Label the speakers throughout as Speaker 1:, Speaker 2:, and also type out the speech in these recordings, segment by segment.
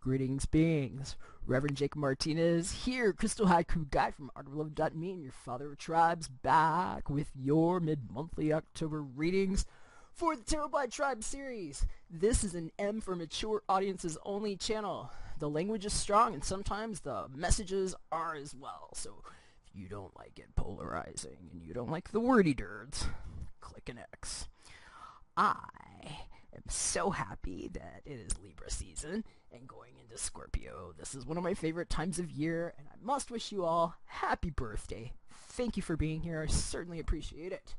Speaker 1: Greetings, beings. Reverend Jacob Martinez here, Crystal Haiku Guy from artoflove.me and your Father of Tribes, back with your mid-monthly October readings for the Tarot by Tribe series. This is an M for mature audiences only channel. The language is strong and sometimes the messages are as well. So if you don't like it polarizing and you don't like the wordy dirds, click an X. I am so happy that it is Libra season and going into Scorpio. This is one of my favorite times of year, and I must wish you all happy birthday. Thank you for being here. I certainly appreciate it.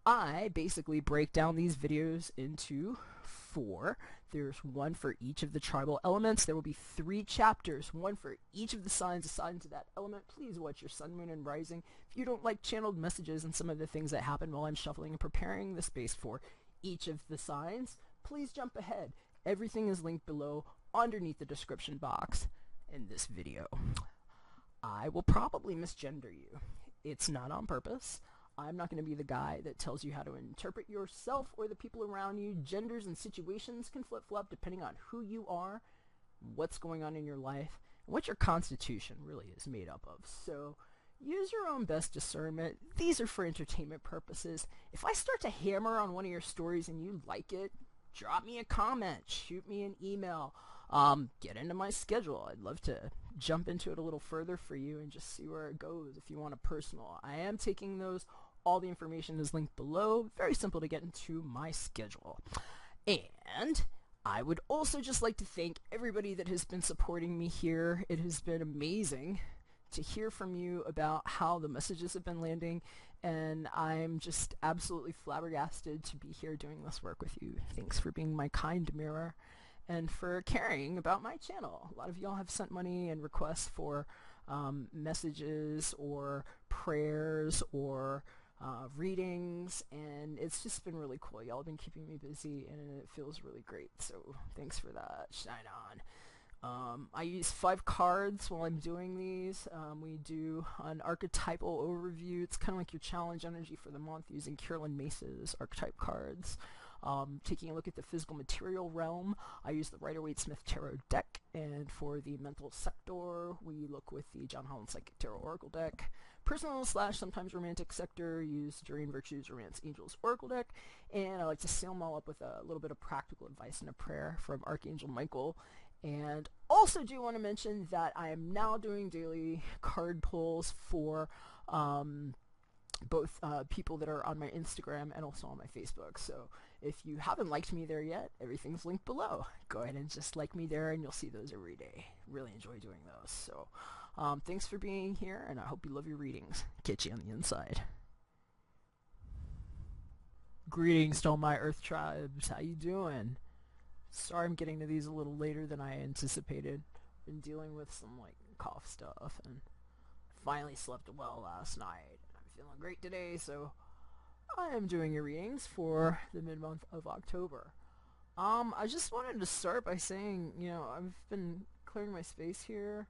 Speaker 1: I basically break down these videos into 4. There's one for each of the tribal elements. There will be 3 chapters, one for each of the signs assigned to that element. Please watch your sun, moon, and rising. If you don't like channeled messages and some of the things that happen while I'm shuffling and preparing the space for each of the signs, please jump ahead. Everything is linked below underneath the description box in this video. I will probably misgender you. It's not on purpose. I'm not going to be the guy that tells you how to interpret yourself or the people around you. Genders and situations can flip-flop depending on who you are, what's going on in your life, and what your constitution really is made up of. So use your own best discernment. These are for entertainment purposes. If I start to hammer on one of your stories and you like it, drop me a comment, shoot me an email, get into my schedule. I'd love to jump into it a little further for you and just see where it goes if you want a personal. I am taking those. All the information is linked below. Very simple to get into my schedule. And I would also just like to thank everybody that has been supporting me here. It has been amazing to hear from you about how the messages have been landing, and I'm just absolutely flabbergasted to be here doing this work with you. Thanks for being my kind mirror and for caring about my channel. A lot of y'all have sent money and requests for messages or prayers or readings, and it's just been really cool. Y'all have been keeping me busy and it feels really great, so thanks for that. Shine on. I use 5 cards while I'm doing these. We do an archetypal overview. It's kind of like your challenge energy for the month using Carolyn Mace's archetype cards. Taking a look at the physical material realm, I use the Rider-Waite-Smith Tarot deck, and for the mental sector, we look with the John Holland Psychic Tarot Oracle deck. Personal / sometimes romantic sector, use Durian Virtues Romance Angels Oracle deck, and I like to seal them all up with a little bit of practical advice and a prayer from Archangel Michael. And also do want to mention that I am now doing daily card pulls for both people that are on my Instagram and also on my Facebook. So if you haven't liked me there yet, everything's linked below. Go ahead and just like me there and you'll see those every day. Really enjoy doing those. So thanks for being here, and I hope you love your readings. Catch you on the inside. Greetings to all my Earth tribes. How you doing? Sorry I'm getting to these a little later than I anticipated. Been dealing with some cough stuff, and finally slept well last night. I'm feeling great today, so I am doing your readings for the mid-month of October. I just wanted to start by saying, I've been clearing my space here.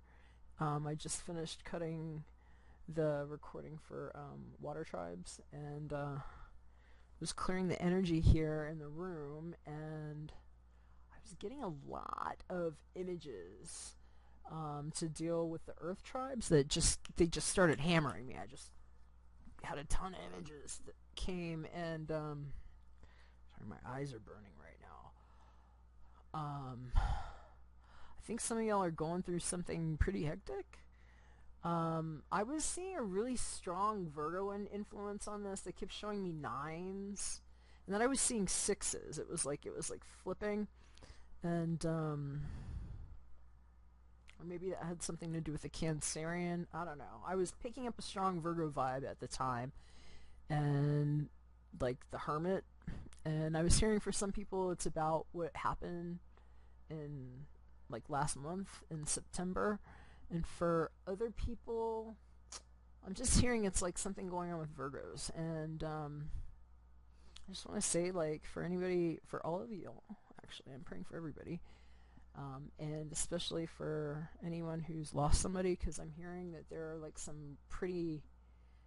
Speaker 1: I just finished cutting the recording for Water Tribes, and was clearing the energy here in the room, and I was getting a lot of images to deal with the Earth tribes that they just started hammering me. I just had a ton of images that came, and sorry, my eyes are burning right now. I think some of y'all are going through something pretty hectic. I was seeing a really strong Virgo influence on this. They kept showing me 9s, and then I was seeing 6s. It was like flipping, and or maybe that had something to do with the Cancerian. I don't know. I was picking up a strong Virgo vibe at the time, and like the Hermit, and I was hearing for some people it's about what happened in last month in September, and for other people I'm just hearing it's something going on with Virgos. And I just want to say, for anybody, for all of you, actually I'm praying for everybody, and especially for anyone who's lost somebody, because I'm hearing that there are some pretty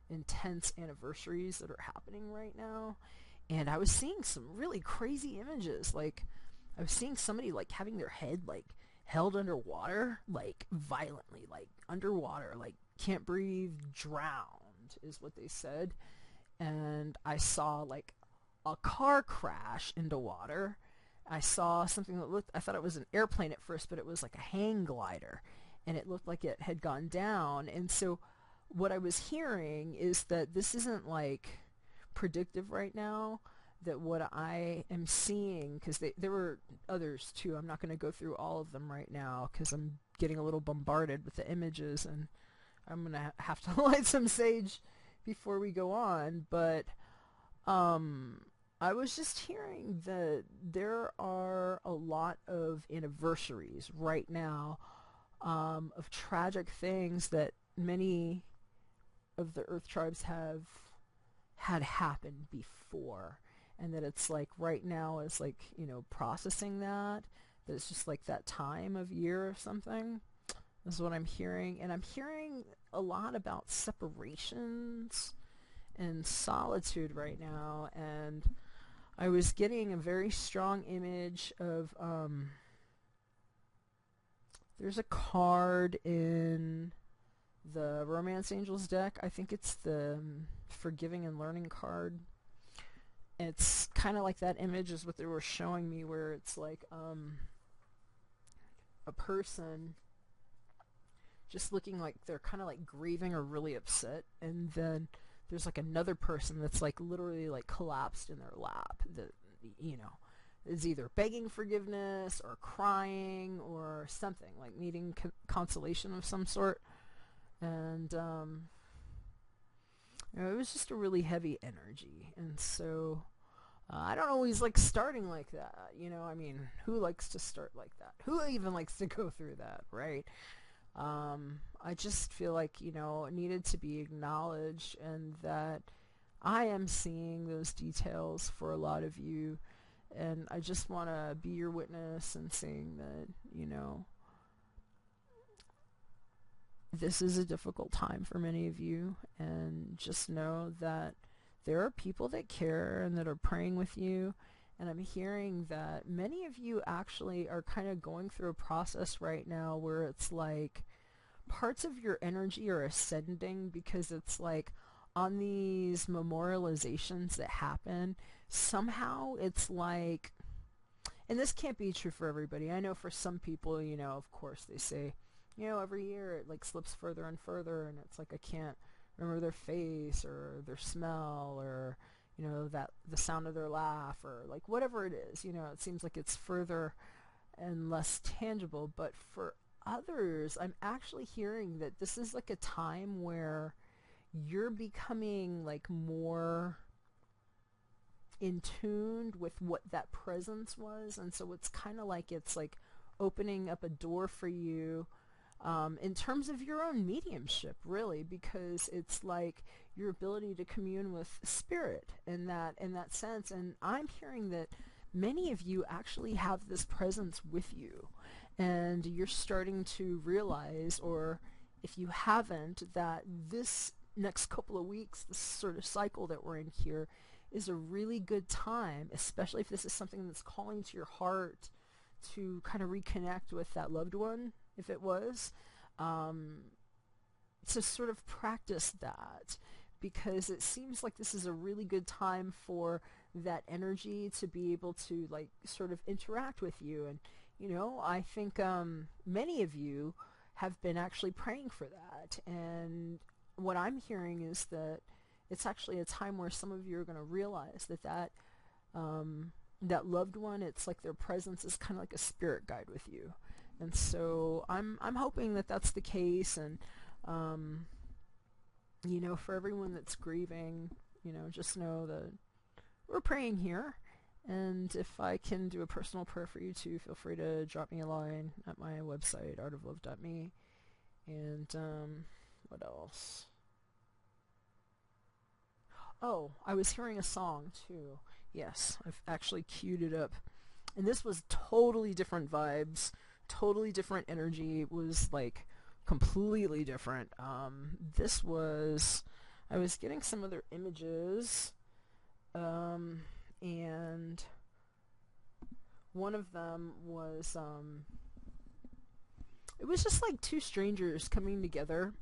Speaker 1: intense anniversaries that are happening right now. And I was seeing some really crazy images. I was seeing somebody having their head held underwater, like violently, like underwater, like can't breathe, drowned is what they said. And I saw like a car crash into water. I saw something that looked, I thought it was an airplane at first, but it was like a hang glider, and it looked like it had gone down. And so what I was hearing is that this isn't like predictive right now, that what I am seeing, because there were others too, I'm not going to go through all of them right now because I'm getting a little bombarded with the images, and I'm going to have to light some sage before we go on. But I was just hearing that there are a lot of anniversaries right now, of tragic things that many of the Earth tribes have had happen before, and that it's like right now is like, you know, processing that it's just like that time of year or something. This is what I'm hearing. And I'm hearing a lot about separations and solitude right now. And I was getting a very strong image of, there's a card in the Romance Angels deck. I think it's the Forgiving and Learning card. It's kind of like that image is what they were showing me, where it's like a person just looking like they're kind of like grieving or really upset, and then there's like another person that's like literally like collapsed in their lap, that, you know, is either begging forgiveness or crying or something, like needing consolation of some sort. And you know, it was just a really heavy energy. And so I don't always like starting like that, you know. I mean, who likes to start like that? Who even likes to go through that, right? I just feel like, you know, it needed to be acknowledged, and that I am seeing those details for a lot of you, and I just want to be your witness and saying that, you know, this is a difficult time for many of you, and just know that there are people that care and that are praying with you. And I'm hearing that many of you actually are kind of going through a process right now where it's like parts of your energy are ascending, because it's like on these memorializations that happen, somehow it's like, and this can't be true for everybody. I know for some people, you know, of course they say, you know, every year it like slips further and further, and it's like I can't remember their face or their smell, or, you know, that the sound of their laugh, or like whatever it is, you know, it seems like it's further and less tangible. But for others, I'm actually hearing that this is like a time where you're becoming like more in tune with what that presence was. And so it's kind of like it's like opening up a door for you, in terms of your own mediumship, really, because it's like your ability to commune with spirit in that sense. And I'm hearing that many of you actually have this presence with you, and you're starting to realize, or if you haven't, that this next couple of weeks, this sort of cycle that we're in here, is a really good time, especially if this is something that's calling to your heart, to kind of reconnect with that loved one, if it was, to sort of practice that, because it seems like this is a really good time for that energy to be able to like sort of interact with you. And, you know, I think many of you have been actually praying for that, and what I'm hearing is that it's actually a time where some of you are going to realize that that loved one, it's like their presence is kind of like a spirit guide with you. And so I'm hoping that that's the case. And you know, for everyone that's grieving, you know, just know that we're praying here. And if I can do a personal prayer for you too, feel free to drop me a line at my website, artoflove.me. And what else? Oh, I was hearing a song too. Yes, I've actually queued it up. And this was totally different vibes, totally different energy. It was like completely different. This was, I was getting some other images, and one of them was it was just like two strangers coming together,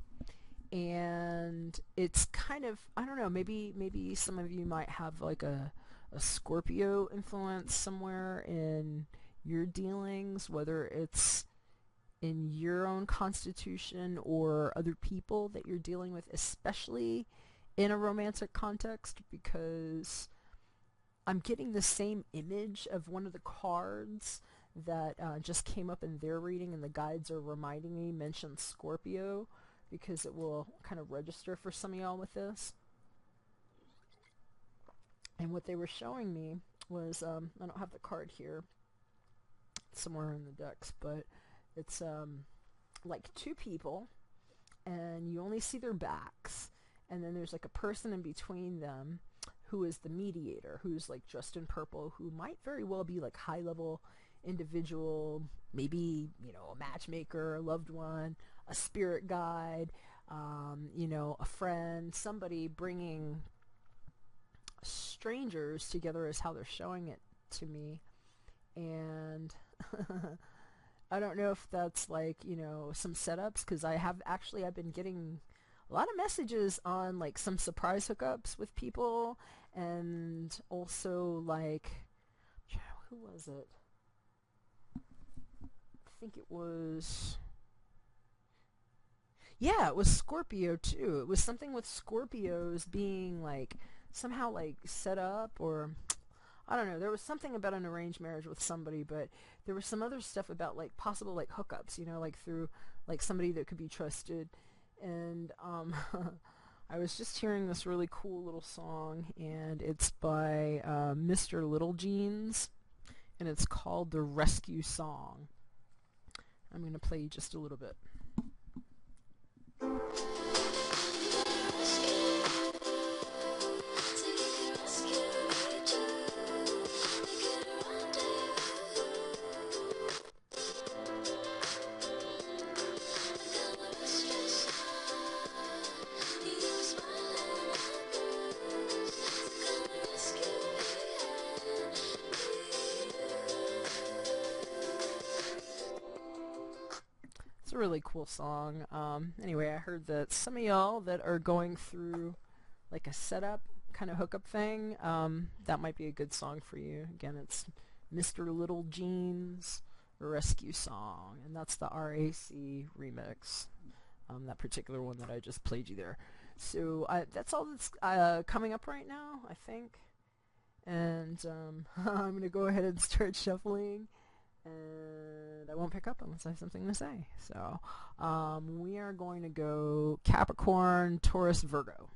Speaker 1: and it's kind of, I don't know, maybe some of you might have like a Scorpio influence somewhere in your dealings, whether it's in your own constitution or other people that you're dealing with, especially in a romantic context, because I'm getting the same image of one of the cards that just came up in their reading, and the guides are reminding me, mention Scorpio, because it will kind of register for some of y'all with this. And what they were showing me was, I don't have the card here, it's somewhere in the decks, but it's like two people, and you only see their backs, and then there's like a person in between them who is the mediator, who's like dressed in purple, who might very well be like high-level individual, maybe, you know, a matchmaker, a loved one, a spirit guide, you know, a friend, somebody bringing strangers together is how they're showing it to me. And I don't know if that's like, you know, some setups, because I've been getting a lot of messages on like some surprise hookups with people, and also like, who was it? I think it was, yeah, it was Scorpio too. It was something with Scorpios being like somehow like set up, or I don't know, there was something about an arranged marriage with somebody, but there was some other stuff about like possible like hookups, you know, like through like somebody that could be trusted. And I was just hearing this really cool little song, and it's by Mr. Little Jeans, and it's called The Rescue Song. I'm going to play you just a little bit. It's a really cool song. Anyway, I heard that some of y'all that are going through like a setup kind of hookup thing, that might be a good song for you. Again, it's Mr. Little Jeans Rescue Song, and that's the RAC remix, that particular one that I just played you there. So that's all that's coming up right now, I think. And I'm going to go ahead and start shuffling, and I won't pick up unless I have something to say. So we are going to go Capricorn, Taurus, Virgo.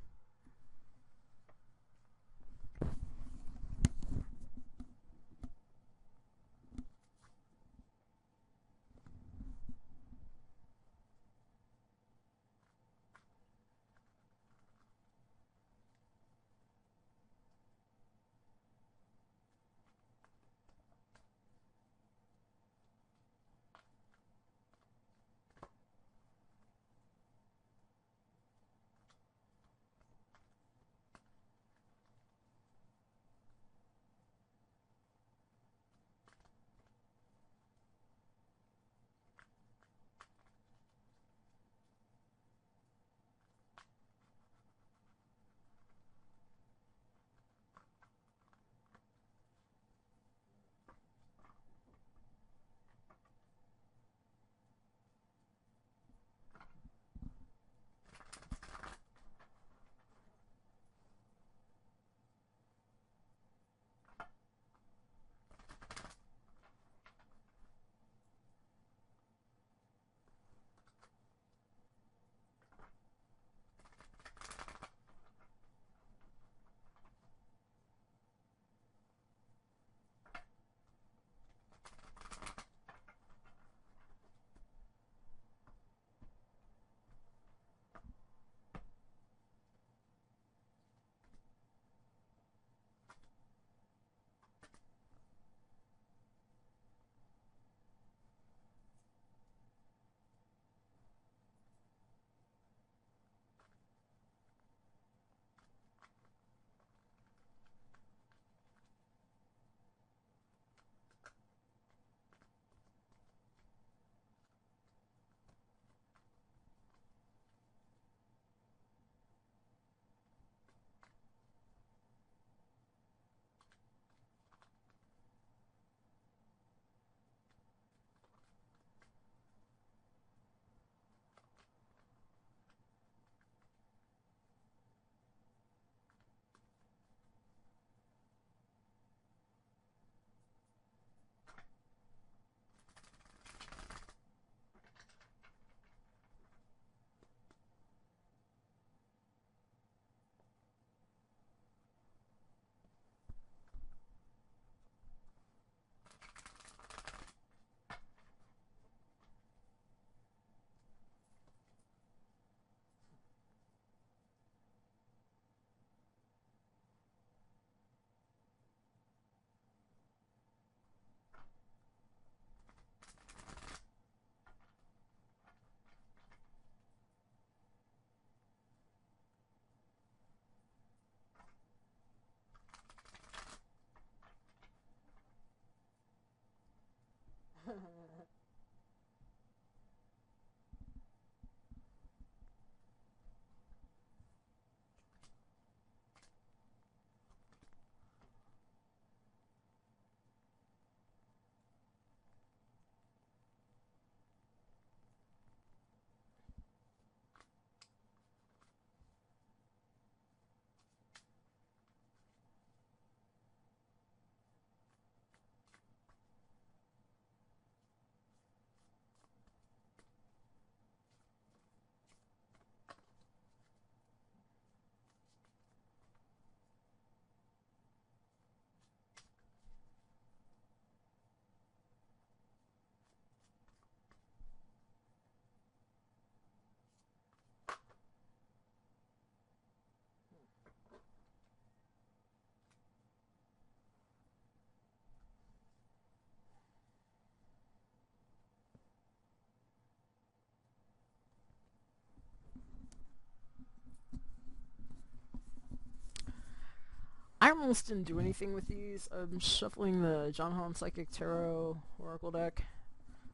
Speaker 1: I almost didn't do anything with these. I'm shuffling the John Holland Psychic Tarot Oracle deck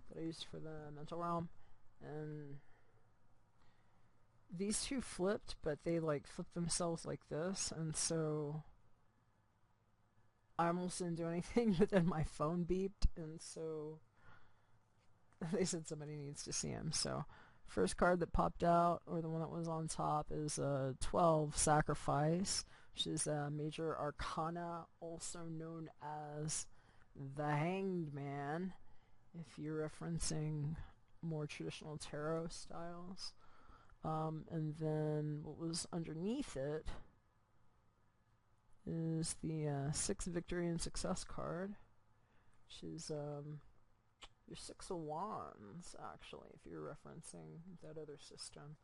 Speaker 1: that I used for the Mental Realm, and these two flipped, but they like flipped themselves like this, and so I almost didn't do anything, but then my phone beeped, and so they said somebody needs to see him. So first card that popped out, or the one that was on top, is 12, Sacrifice, which is a major arcana, also known as the Hanged Man, if you're referencing more traditional tarot styles. And then what was underneath it is the 6 Victory and Success card, which is your 6 of Wands, actually, if you're referencing that other system.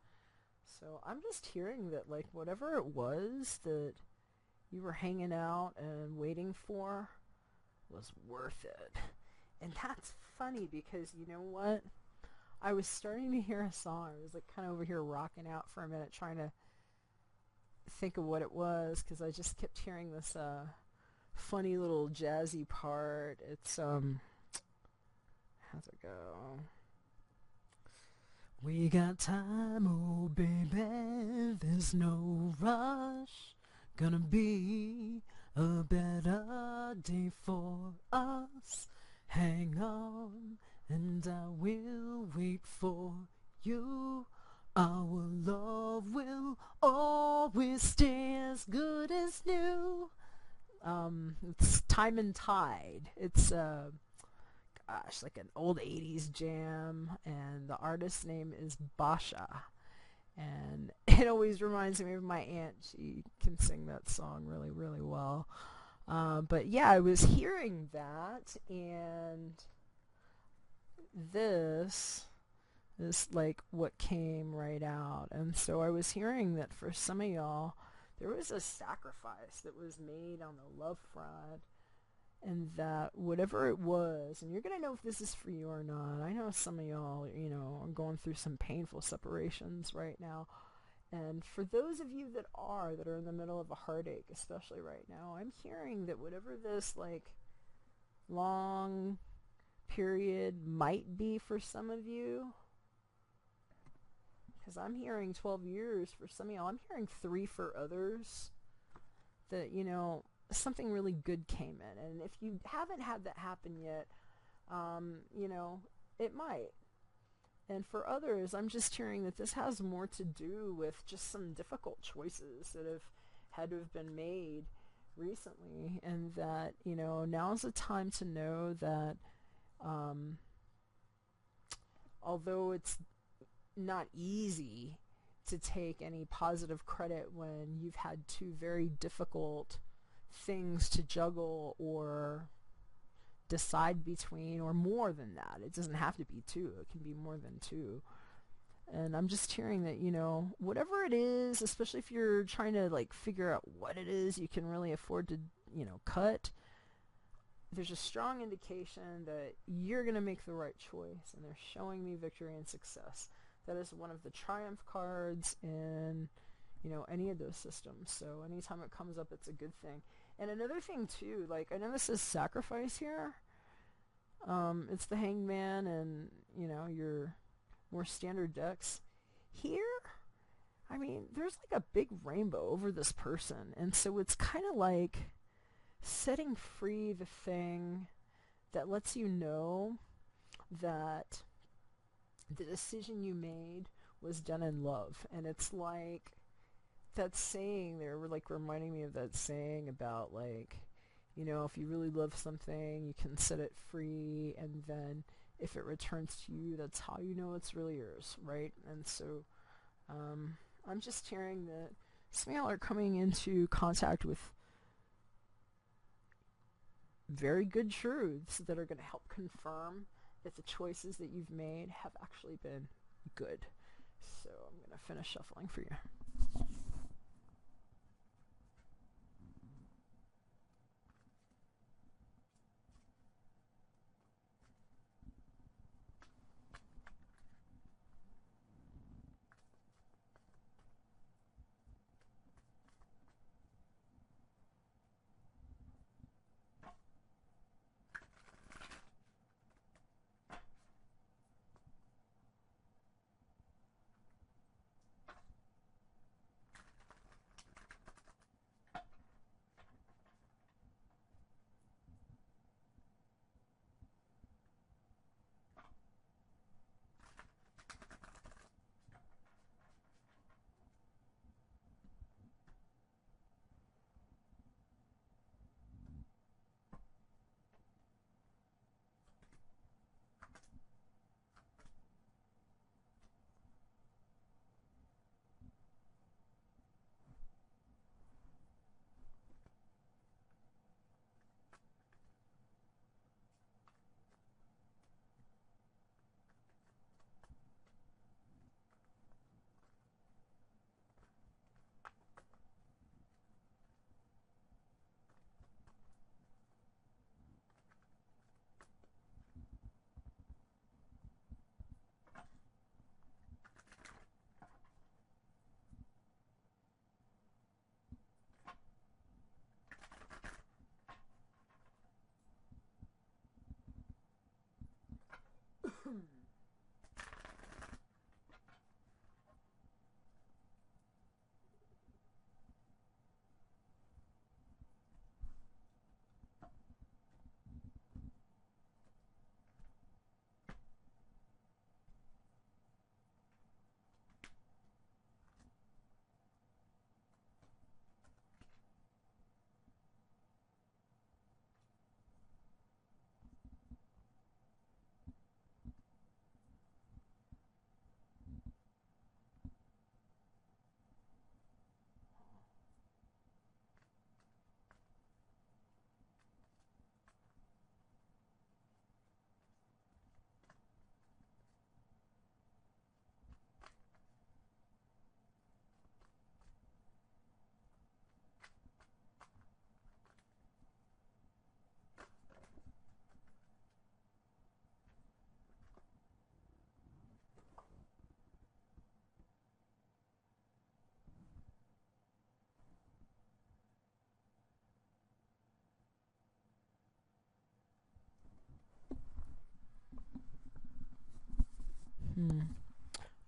Speaker 1: So I'm just hearing that, like, whatever it was that you were hanging out and waiting for was worth it. And that's funny because, you know what? I was starting to hear a song. I was like kind of over here rocking out for a minute trying to think of what it was, because I just kept hearing this funny little jazzy part. It's how's it go? We got time, oh baby, there's no rush. Gonna be a better day for us. Hang on, and I will wait for you. Our love will always stay as good as new. It's Time and Tide. It's gosh, like an old 80s jam, and the artist's name is Basha. And it always reminds me of my aunt. She can sing that song really, really well. But yeah, I was hearing that, and this is like what came right out. And so I was hearing that for some of y'all, there was a sacrifice that was made on the love front, and that whatever it was, and you're going to know if this is for you or not. I know some of y'all, you know, are going through some painful separations right now. And for those of you that are in the middle of a heartache, especially right now, I'm hearing that whatever this, like, long period might be for some of you, because I'm hearing 12 years for some of y'all. I'm hearing 3 for others, that, you know, something really good came in. And if you haven't had that happen yet, you know, it might. And for others, I'm just hearing that this has more to do with just some difficult choices that have had to have been made recently, and that, you know, now's the time to know that although it's not easy to take any positive credit when you've had 2 very difficult things to juggle or decide between, or more than that. It doesn't have to be 2. It can be more than 2. And I'm just hearing that, you know, whatever it is, especially if you're trying to, like, figure out what it is you can really afford to, you know, cut, there's a strong indication that you're going to make the right choice, and they're showing me victory and success. That is one of the triumph cards in, you know, any of those systems. So anytime it comes up, it's a good thing. And another thing too, like, I know this is sacrifice here, It's the Hangman and, you know, your more standard decks. Here, I mean, there's like a big rainbow over this person, and so it's kind of like setting free the thing that lets you know that the decision you made was done in love. And it's like that saying, they're like reminding me of that saying about, like, you know, if you really love something, you can set it free, and then if it returns to you, that's how you know it's really yours, right? And so I'm just hearing that some of y'all are coming into contact with very good truths that are going to help confirm that the choices that you've made have actually been good. So I'm going to finish shuffling for you.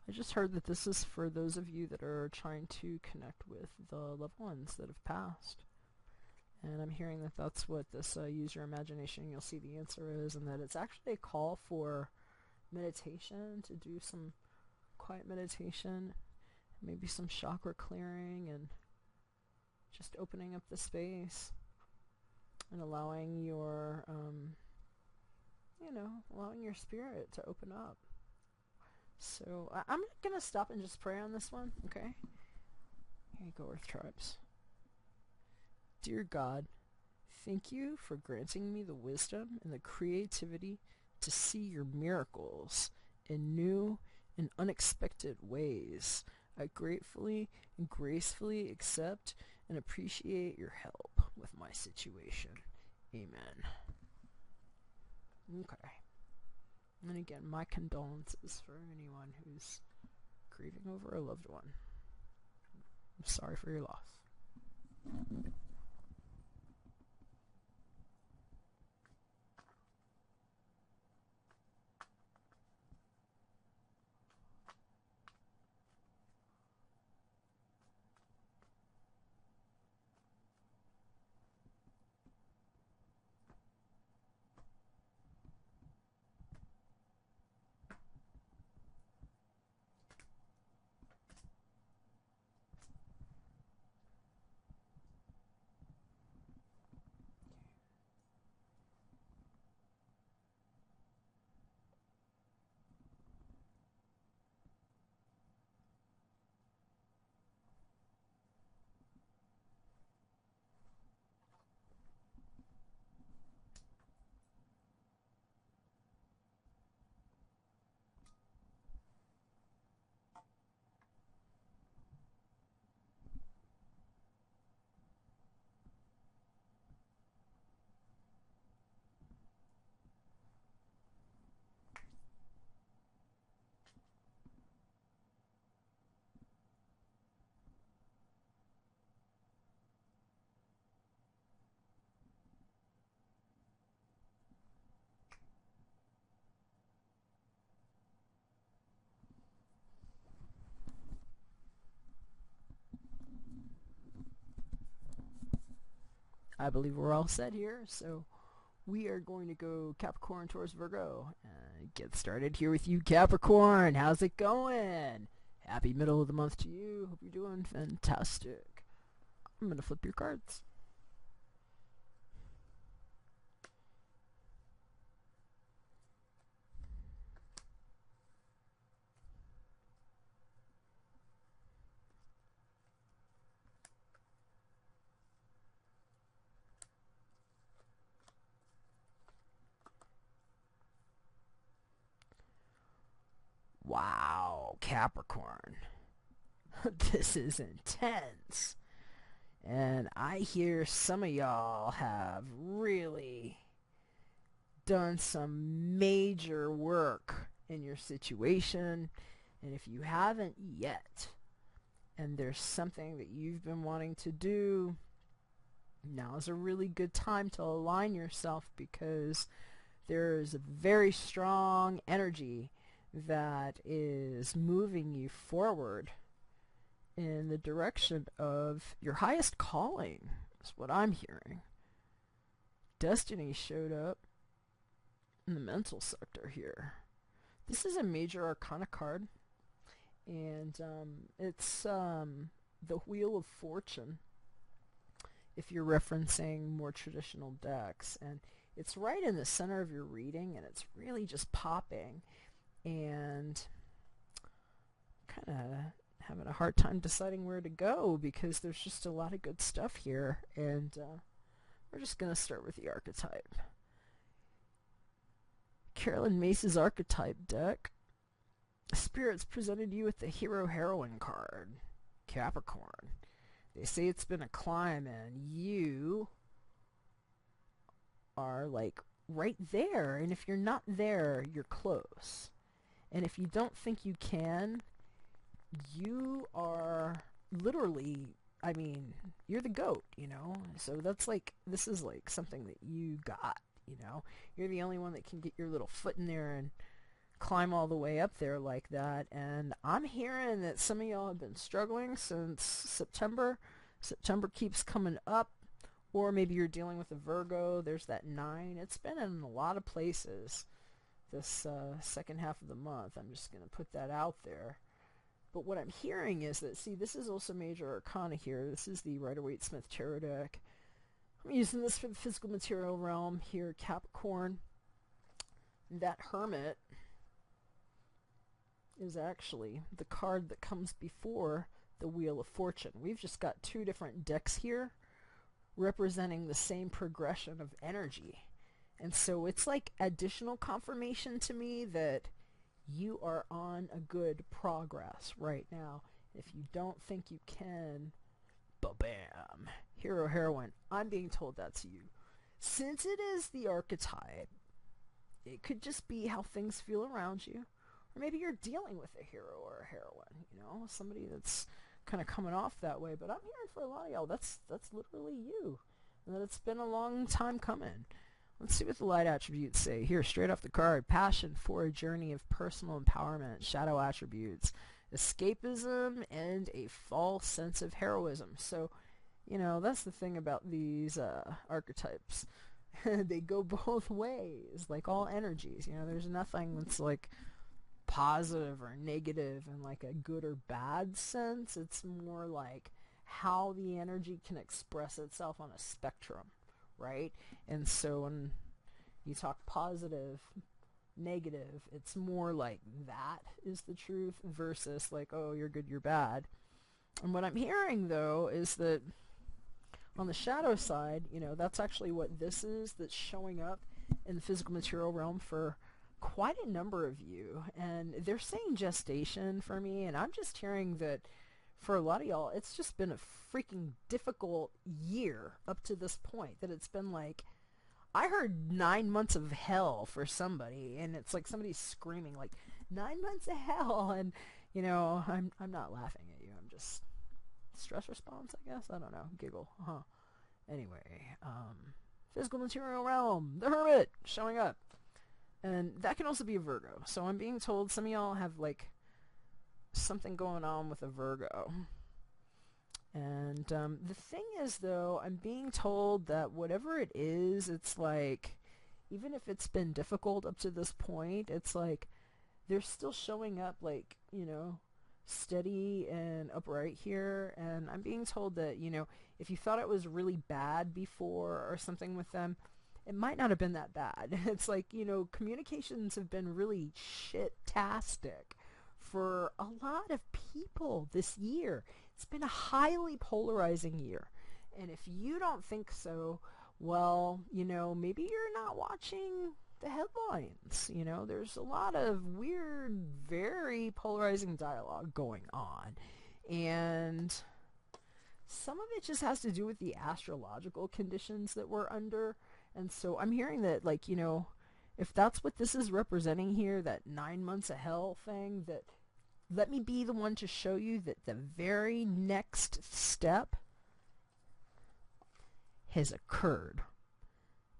Speaker 1: I just heard that this is for those of you that are trying to connect with the loved ones that have passed. And I'm hearing that that's what this use your imagination, you'll see the answer is, and that it's actually a call for meditation, to do some quiet meditation, maybe some chakra clearing, and just opening up the space and allowing your, allowing your spirit to open up. So I'm going to stop and just pray on this one, okay? Here you go, Earth Tribes. Dear God, thank you for granting me the wisdom and the creativity to see your miracles in new and unexpected ways. I gratefully and gracefully accept and appreciate your help with my situation. Amen. Okay. And again, my condolences for anyone who's grieving over a loved one. I'm sorry for your loss. I believe we're all set here, so we are going to go Capricorn, Taurus, Virgo, and get started here with you, Capricorn. How's it going? Happy middle of the month to you. Hope you're doing fantastic. I'm going to flip your cards. Wow, Capricorn. This is intense. And I hear some of y'all have really done some major work in your situation. And if you haven't yet, and there's something that you've been wanting to do, now is a really good time to align yourself, because there is a very strong energy that is moving you forward in the direction of your highest calling. That's what I'm hearing. Destiny showed up in the mental sector here. This is a major arcana card, and it's the Wheel of Fortune, if you're referencing more traditional decks. And it's right in the center of your reading, and it's really just popping. And kind of having a hard time deciding where to go, because there's just a lot of good stuff here. And we're just going to start with the archetype. Carolyn Mace's archetype deck. Spirits presented you with the Hero-Heroine card, Capricorn. They say it's been a climb, and you are like right there. And if you're not there, you're close. And if you don't think you can, you are literally, I mean, you're the GOAT, you know? So that's like, this is like something that you got, you know? You're the only one that can get your little foot in there and climb all the way up there like that. And I'm hearing that some of y'all have been struggling since September. September keeps coming up. Or maybe you're dealing with a Virgo. There's that 9. It's been in a lot of places this second half of the month. I'm just going to put that out there. But what I'm hearing is that, see, this is also major arcana here. This is the Rider-Waite-Smith tarot deck. I'm using this for the physical material realm here, Capricorn. That Hermit is actually the card that comes before the Wheel of Fortune. We've just got 2 different decks here representing the same progression of energy. And so it's like additional confirmation to me that you are on a good progress right now. If you don't think you can, ba-bam, Hero-Heroine. I'm being told that to you. Since it is the archetype, it could just be how things feel around you. Or maybe you're dealing with a hero or a heroine, you know, somebody that's kind of coming off that way. But I'm hearing for a lot of y'all, that's literally you. And that it's been a long time coming. Let's see what the light attributes say. Here, straight off the card. Passion for a journey of personal empowerment. Shadow attributes. Escapism and a false sense of heroism. So, you know, that's the thing about these archetypes. They go both ways, like all energies. You know, there's nothing that's like positive or negative in like a good or bad sense. It's more like how the energy can express itself on a spectrum. Right? And so when you talk positive, negative, it's more like that is the truth versus like, oh, you're good, you're bad. And what I'm hearing, though, is that on the shadow side, you know, that's actually what this is that's showing up in the physical material realm for quite a number of you. And they're saying gestation for me, and I'm just hearing that for a lot of y'all, it's just been a freaking difficult year up to this point. That it's been like, I heard 9 months of hell for somebody, and it's like somebody's screaming like 9 months of hell, and you know, I'm not laughing at you. I'm just stress response, I guess. I don't know, giggle, huh? Anyway, physical material realm, the Hermit showing up, and that can also be a Virgo. So I'm being told some of y'all have like something going on with a Virgo. And the thing is, though, I'm being told that whatever it is, it's like, even if it's been difficult up to this point, it's like they're still showing up, like, steady and upright here. And I'm being told that, if you thought it was really bad before or something with them, it might not have been that bad. It's like, communications have been really shit-tastic for a lot of people this year. It's been a highly polarizing year. And if you don't think so, well, maybe you're not watching the headlines. There's a lot of weird, very polarizing dialogue going on. And some of it just has to do with the astrological conditions that we're under. And so I'm hearing that, like, if that's what this is representing here, that 9 months of hell thing, that let me be the one to show you that the very next step has occurred.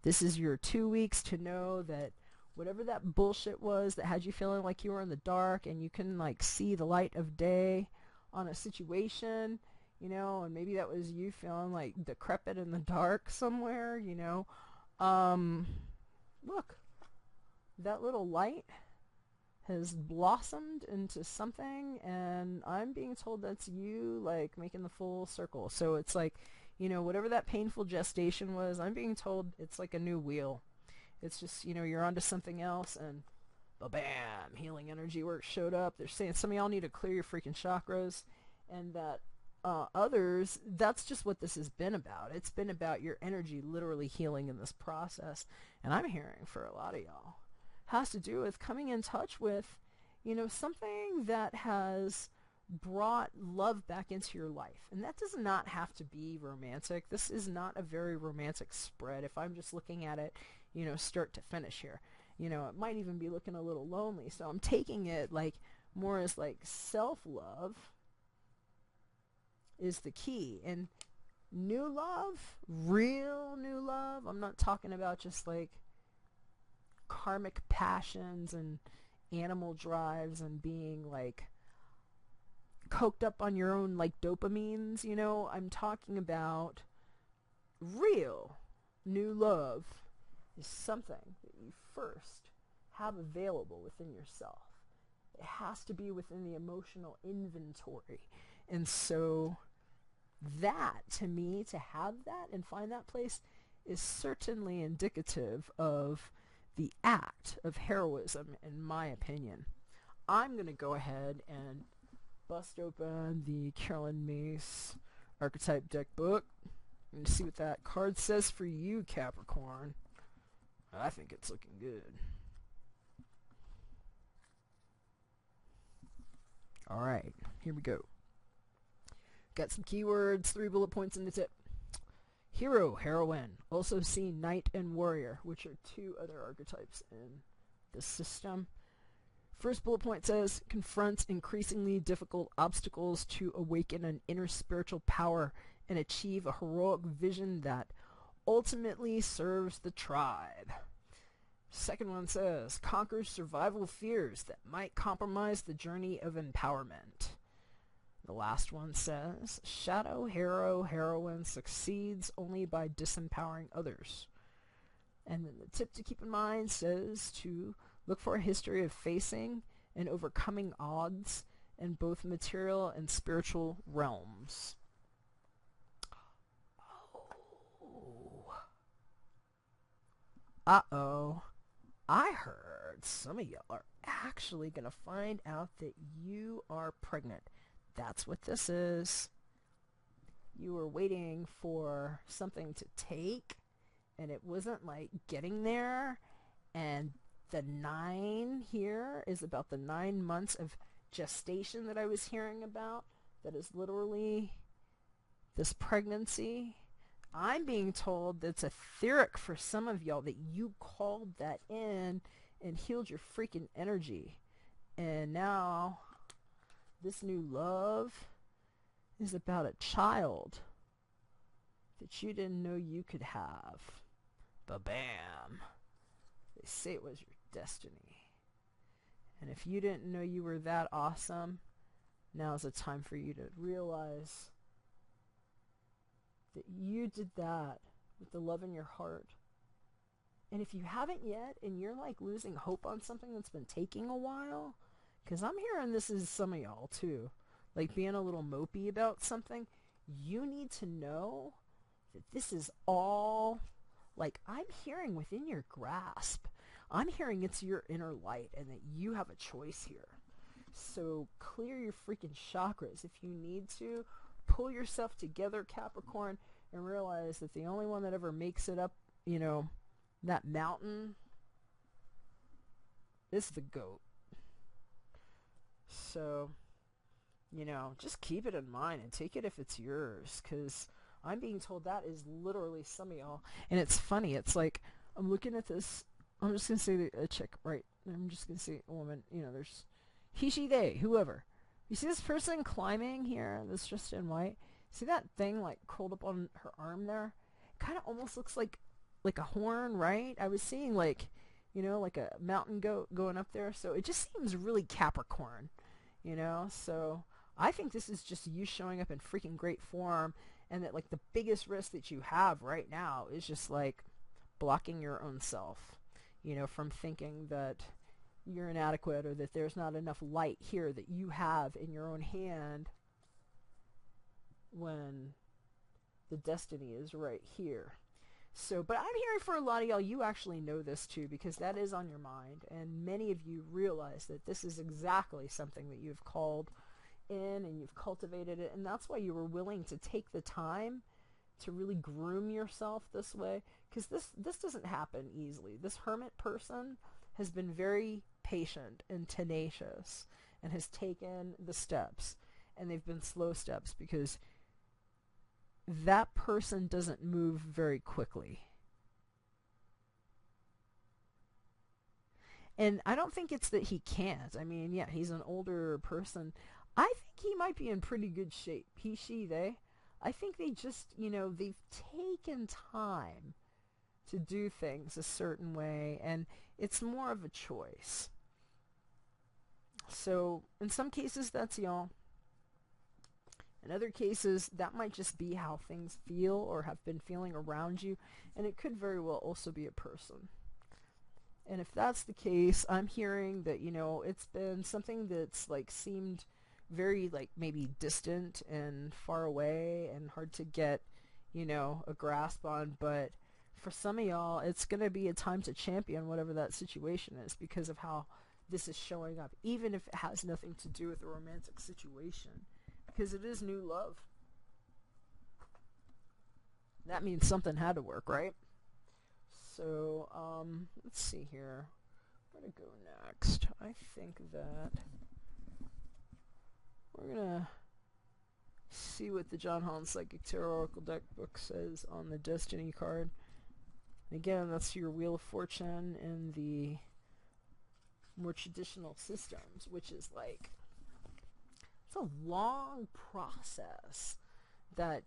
Speaker 1: This is your 2 weeks to know that whatever that bullshit was that had you feeling like you were in the dark and you couldn't, like, see the light of day on a situation, and maybe that was you feeling like decrepit in the dark somewhere, look, that little light has blossomed into something, and I'm being told that's you, like, making the full circle. So it's like, whatever that painful gestation was, I'm being told it's like a new wheel. It's just, you're onto something else, and ba-bam, healing energy work showed up. They're saying some of y'all need to clear your freaking chakras, and that others, that's just what this has been about. It's been about your energy literally healing in this process. And I'm hearing for a lot of y'all has to do with coming in touch with, something that has brought love back into your life. And that does not have to be romantic. This is not a very romantic spread if I'm just looking at it, start to finish here. It might even be looking a little lonely. So I'm taking it like more as like self-love is the key. And new love, real new love, I'm not talking about just like karmic passions and animal drives and being like coked up on your own like dopamines, I'm talking about real new love is something that you first have available within yourself. It has to be within the emotional inventory. And so that, to me, to have that and find that place is certainly indicative of the act of heroism, in my opinion. I'm going to go ahead and bust open the Carolyn Mace Archetype Deck book and see what that card says for you, Capricorn. I think it's looking good. Alright, here we go. Got some keywords, 3 bullet points in the tip. Hero, heroine, also see knight and warrior, which are 2 other archetypes in the system. First bullet point says, confront increasingly difficult obstacles to awaken an inner spiritual power and achieve a heroic vision that ultimately serves the tribe. Second one says, conquer survival fears that might compromise the journey of empowerment. The last one says, shadow hero, heroine succeeds only by disempowering others. And then the tip to keep in mind says to look for a history of facing and overcoming odds in both material and spiritual realms. Uh-oh. I heard some of y'all are actually going to find out that you are pregnant. That's what this is. You were waiting for something to take, and it wasn't like getting there. And the 9 here is about the 9 months of gestation that I was hearing about. That is literally this pregnancy. I'm being told that's etheric for some of y'all, that you called that in and healed your freaking energy. And now this new love is about a child that you didn't know you could have. Ba-bam. They say it was your destiny. And if you didn't know you were that awesome, now's the time for you to realize that you did that with the love in your heart. And if you haven't yet, and you're like losing hope on something that's been taking a while, because I'm hearing this is some of y'all too, like being a little mopey about something, you need to know that this is all, like, I'm hearing within your grasp. I'm hearing it's your inner light and that you have a choice here. So clear your freaking chakras if you need to. Pull yourself together, Capricorn, and realize that the only one that ever makes it up, you know, that mountain is the goat. So, you know, just keep it in mind and take it if it's yours, because I'm being told that is literally some of y'all. And it's funny. It's like, I'm looking at this. I'm just going to say a chick, right? I'm just going to say a woman. You know, there's he, she, they, whoever. You see this person climbing here that's just in white? See that thing like curled up on her arm there? Kind of almost looks like a horn, right? I was seeing like, you know, like a mountain goat going up there. So it just seems really Capricorn, you know? So I think this is just you showing up in freaking great form, and that like the biggest risk that you have right now is just like blocking your own self, you know, from thinking that you're inadequate or that there's not enough light here that you have in your own hand when the destiny is right here. So, but I'm hearing for a lot of y'all, you actually know this too, because that is on your mind, and many of you realize that this is exactly something that you've called in and you've cultivated it, and that's why you were willing to take the time to really groom yourself this way, because this doesn't happen easily. This hermit person has been very patient and tenacious and has taken the steps, and they've been slow steps because that person doesn't move very quickly. And I don't think it's that he can't. I mean, yeah, he's an older person. I think he might be in pretty good shape. He, she, they. I think they just, you know, they've taken time to do things a certain way, and it's more of a choice. So in some cases, that's y'all. In other cases, that might just be how things feel or have been feeling around you, and it could very well also be a person. And if that's the case, I'm hearing that, you know, it's been something that's like seemed very like maybe distant and far away and hard to get, you know, a grasp on, but for some of y'all, it's going to be a time to champion whatever that situation is because of how this is showing up, even if it has nothing to do with a romantic situation, because it is new love. That means something had to work, right? So, let's see here. Where to go next? I think that we're going to see what the John Holland Psychic Tarot Oracle deck book says on the Destiny card. And again, that's your Wheel of Fortune in the more traditional systems, which is like, it's a long process that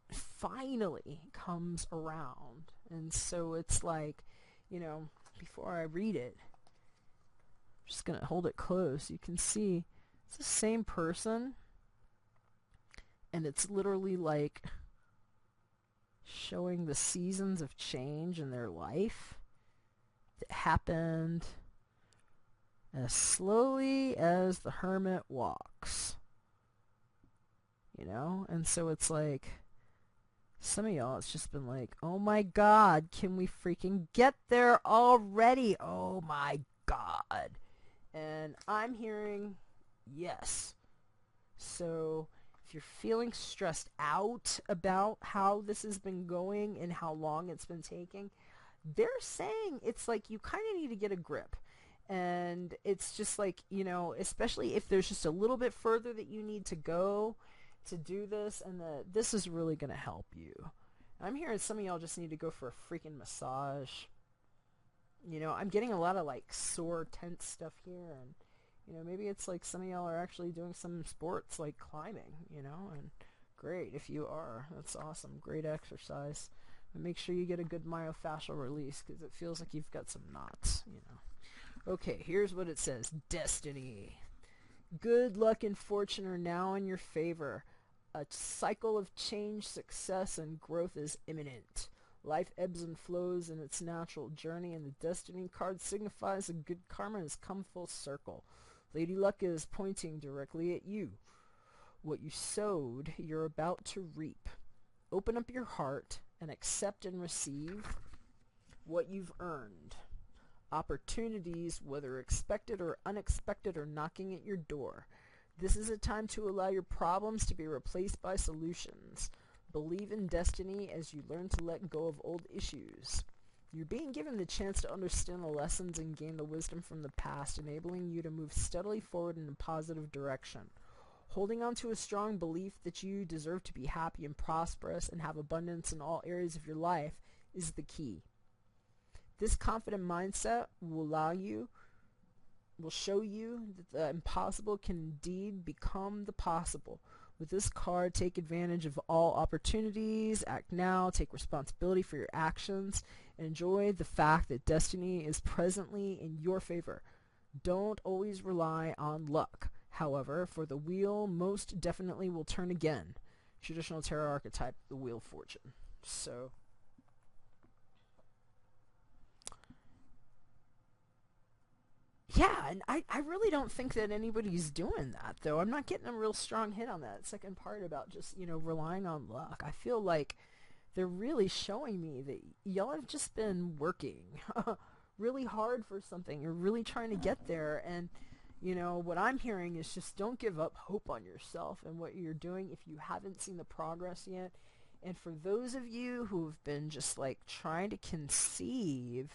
Speaker 1: finally comes around. And so it's like, you know, before I read it, I'm just going to hold it close. You can see it's the same person, and it's literally like showing the seasons of change in their life that happened as slowly as the hermit walks, you know? And so it's like, some of y'all, it's just been like, oh my God, can we freaking get there already? Oh my God. And I'm hearing yes. So if you're feeling stressed out about how this has been going and how long it's been taking, they're saying it's like you kind of need to get a grip. And it's just like, you know, especially if there's just a little bit further that you need to go to do this, and this is really going to help you. I'm hearing some of y'all just need to go for a freaking massage. You know, I'm getting a lot of like sore, tense stuff here, and you know, maybe it's like some of y'all are actually doing some sports like climbing, you know, and great if you are. That's awesome. Great exercise. But make sure you get a good myofascial release, because it feels like you've got some knots, you know. Okay, here's what it says. Destiny. Good luck and fortune are now in your favor. A cycle of change, success, and growth is imminent. Life ebbs and flows in its natural journey, and the Destiny card signifies that good karma has come full circle. Lady Luck is pointing directly at you. What you sowed, you're about to reap. Open up your heart and accept and receive what you've earned. Opportunities, whether expected or unexpected, are knocking at your door. This is a time to allow your problems to be replaced by solutions. Believe in destiny as you learn to let go of old issues. You're being given the chance to understand the lessons and gain the wisdom from the past, enabling you to move steadily forward in a positive direction. Holding on to a strong belief that you deserve to be happy and prosperous and have abundance in all areas of your life is the key. This confident mindset will show you that the impossible can indeed become the possible. With this card, take advantage of all opportunities, act now, take responsibility for your actions, and enjoy the fact that destiny is presently in your favor. Don't always rely on luck, however, for the wheel most definitely will turn again. Traditional tarot archetype, the Wheel of Fortune. So, yeah, and I really don't think that anybody's doing that, though. I'm not getting a real strong hit on that second part about just, relying on luck. I feel like they're really showing me that y'all have just been working really hard for something. You're really trying to get there, and, what I'm hearing is just don't give up hope on yourself and what you're doing if you haven't seen the progress yet. And for those of you who have been just, trying to conceive,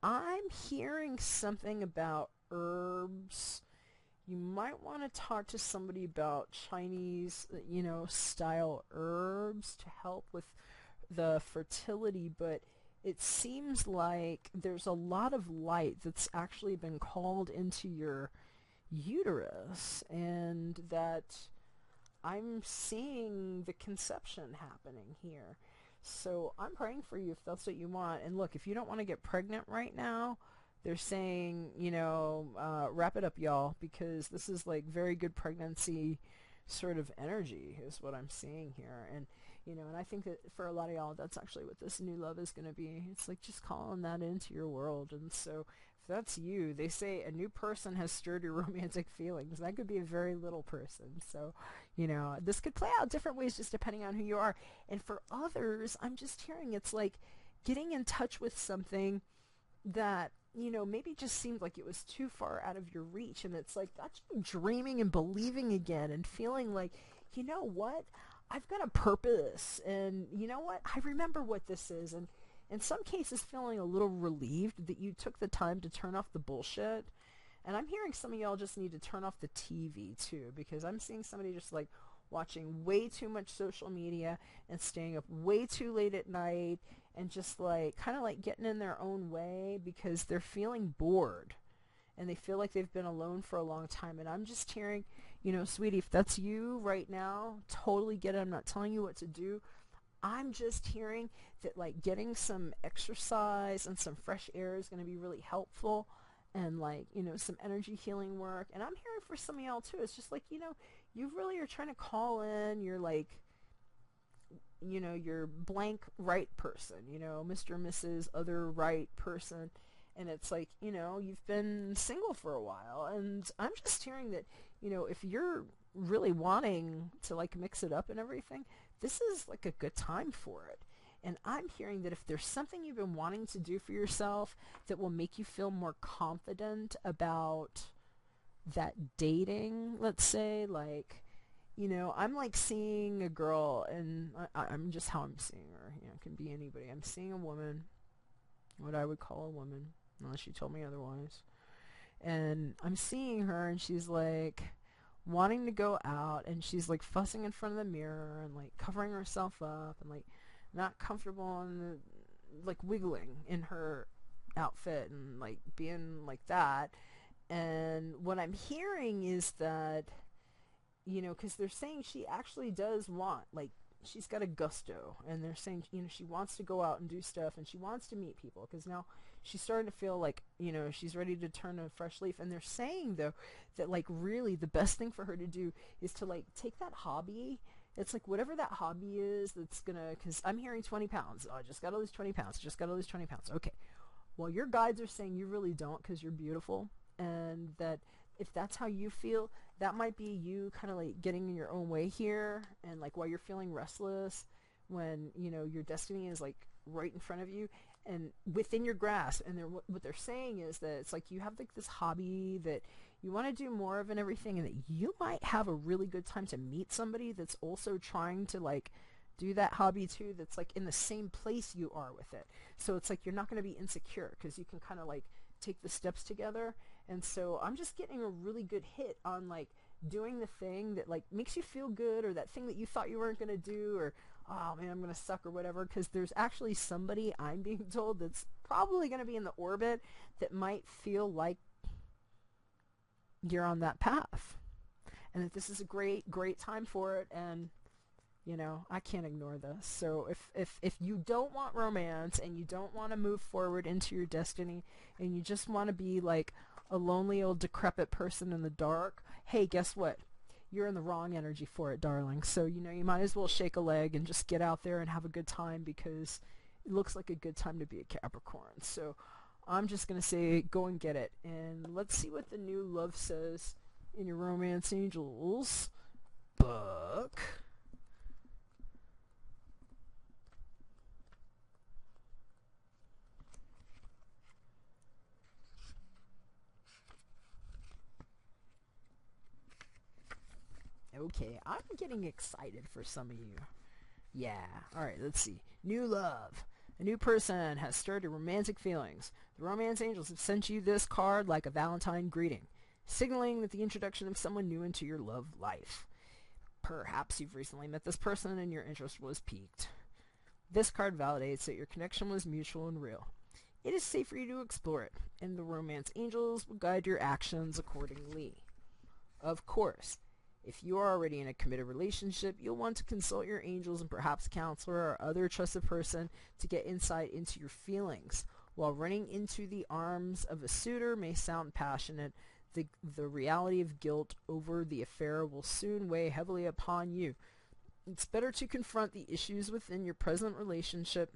Speaker 1: I'm hearing something about herbs. You might want to talk to somebody about Chinese, style herbs to help with the fertility, but it seems like there's a lot of light that's actually been called into your uterus, and that I'm seeing the conception happening here. So I'm praying for you if that's what you want. And look, if you don't want to get pregnant right now, they're saying, wrap it up, y'all, because this is very good pregnancy sort of energy is what I'm seeing here. And, and I think that for a lot of y'all, that's actually what this new love is going to be. It's just calling that into your world. And so if that's you, they say a new person has stirred your romantic feelings. That could be a very little person. So, this could play out different ways just depending on who you are. And for others, I'm just hearing it's getting in touch with something that, maybe just seemed like it was too far out of your reach. And it's that's you dreaming and believing again and feeling you know what? I've got a purpose. And you know what? I remember what this is. And in some cases feeling a little relieved that you took the time to turn off the bullshit. And I'm hearing some of y'all just need to turn off the TV too, because I'm seeing somebody just watching way too much social media and staying up way too late at night and just kind of getting in their own way because they're feeling bored and they feel like they've been alone for a long time. And I'm just hearing, sweetie, if that's you right now, totally get it. I'm not telling you what to do. I'm just hearing that getting some exercise and some fresh air is going to be really helpful, and some energy healing work. And I'm hearing for some of y'all too, it's just you really are trying to call in your your blank right person, Mr. or Mrs. other right person. And it's you've been single for a while, and I'm just hearing that, if you're really wanting to mix it up and everything, this is a good time for it. And I'm hearing that if there's something you've been wanting to do for yourself that will make you feel more confident about that dating, let's say, I'm seeing a girl, and I'm just how I'm seeing her, it can be anybody. I'm seeing a woman, what I would call a woman, unless you told me otherwise. And I'm seeing her, and she's wanting to go out, and she's fussing in front of the mirror and covering herself up and not comfortable and wiggling in her outfit and being that. And what I'm hearing is that, because they're saying she actually does want, she's got a gusto, and they're saying, she wants to go out and do stuff, and she wants to meet people, because now she's starting to feel like, you know, she's ready to turn a fresh leaf. And they're saying, though, that, like, really the best thing for her to do is to, like, take that hobby. It's like whatever that hobby is that's gonna, because I'm hearing 20 pounds. Oh, I just gotta lose 20 pounds. Just gotta lose 20 pounds. Okay. Well, your guides are saying you really don't, because you're beautiful. And that if that's how you feel, that might be you kind of like getting in your own way here. And like while you're feeling restless, when, you know, your destiny is like right in front of you and within your grasp. And what they're saying is that it's like you have like this hobby that you want to do more of and everything, and that you might have a really good time to meet somebody that's also trying to like do that hobby too, that's like in the same place you are with it. So it's like you're not going to be insecure because you can kind of like take the steps together. And so I'm just getting a really good hit on like doing the thing that like makes you feel good, or that thing that you thought you weren't going to do, or oh man, I'm going to suck or whatever, because there's actually somebody, I'm being told, that's probably going to be in the orbit that might feel like you're on that path, and that this is a great time for it. And you know, I can't ignore this. So if you don't want romance and you don't want to move forward into your destiny, and you just want to be like a lonely old decrepit person in the dark, hey, guess what? You're in the wrong energy for it, darling. So, you know, you might as well shake a leg and just get out there and have a good time, because it looks like a good time to be a Capricorn. So I'm just going to say go and get it. And let's see what the new love says in your Romance Angels book. Okay, I'm getting excited for some of you. Yeah, alright, let's see. New love. A new person has started romantic feelings. The romance angels have sent you this card like a Valentine greeting, signaling that the introduction of someone new into your love life. Perhaps you've recently met this person and your interest was piqued. This card validates that your connection was mutual and real. It is safe for you to explore it, and the romance angels will guide your actions accordingly. Of course, if you are already in a committed relationship, you'll want to consult your angels and perhaps a counselor or other trusted person to get insight into your feelings. While running into the arms of a suitor may sound passionate, the reality of guilt over the affair will soon weigh heavily upon you. It's better to confront the issues within your present relationship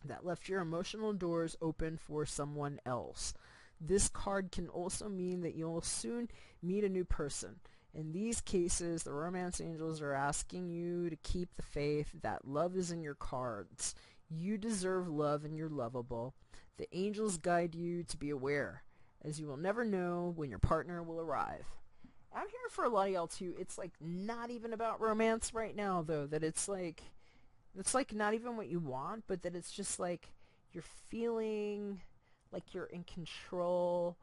Speaker 1: that left your emotional doors open for someone else. This card can also mean that you'll soon meet a new person. In these cases, the romance angels are asking you to keep the faith that love is in your cards. You deserve love and you're lovable. The angels guide you to be aware, as you will never know when your partner will arrive. I'm here for a lot of y'all too. It's like not even about romance right now though, that it's like not even what you want, but that it's just like you're feeling like you're in control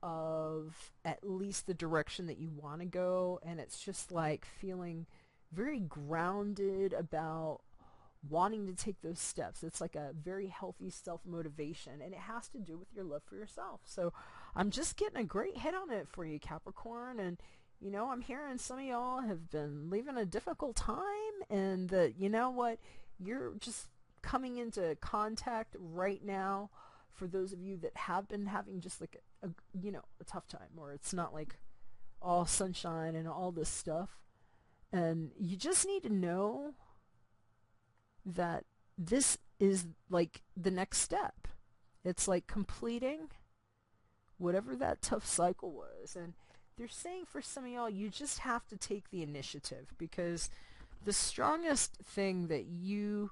Speaker 1: of at least the direction that you want to go, and it's just like feeling very grounded about wanting to take those steps. It's like a very healthy self-motivation, and it has to do with your love for yourself. So I'm just getting a great hit on it for you, Capricorn. And you know, I'm hearing some of y'all have been leaving a difficult time, and that, you know what, you're just coming into contact right now, for those of you that have been having just like a tough time, or it's not like all sunshine and all this stuff. And you just need to know that this is like the next step. It's like completing whatever that tough cycle was. And they're saying for some of y'all, you just have to take the initiative, because the strongest thing that you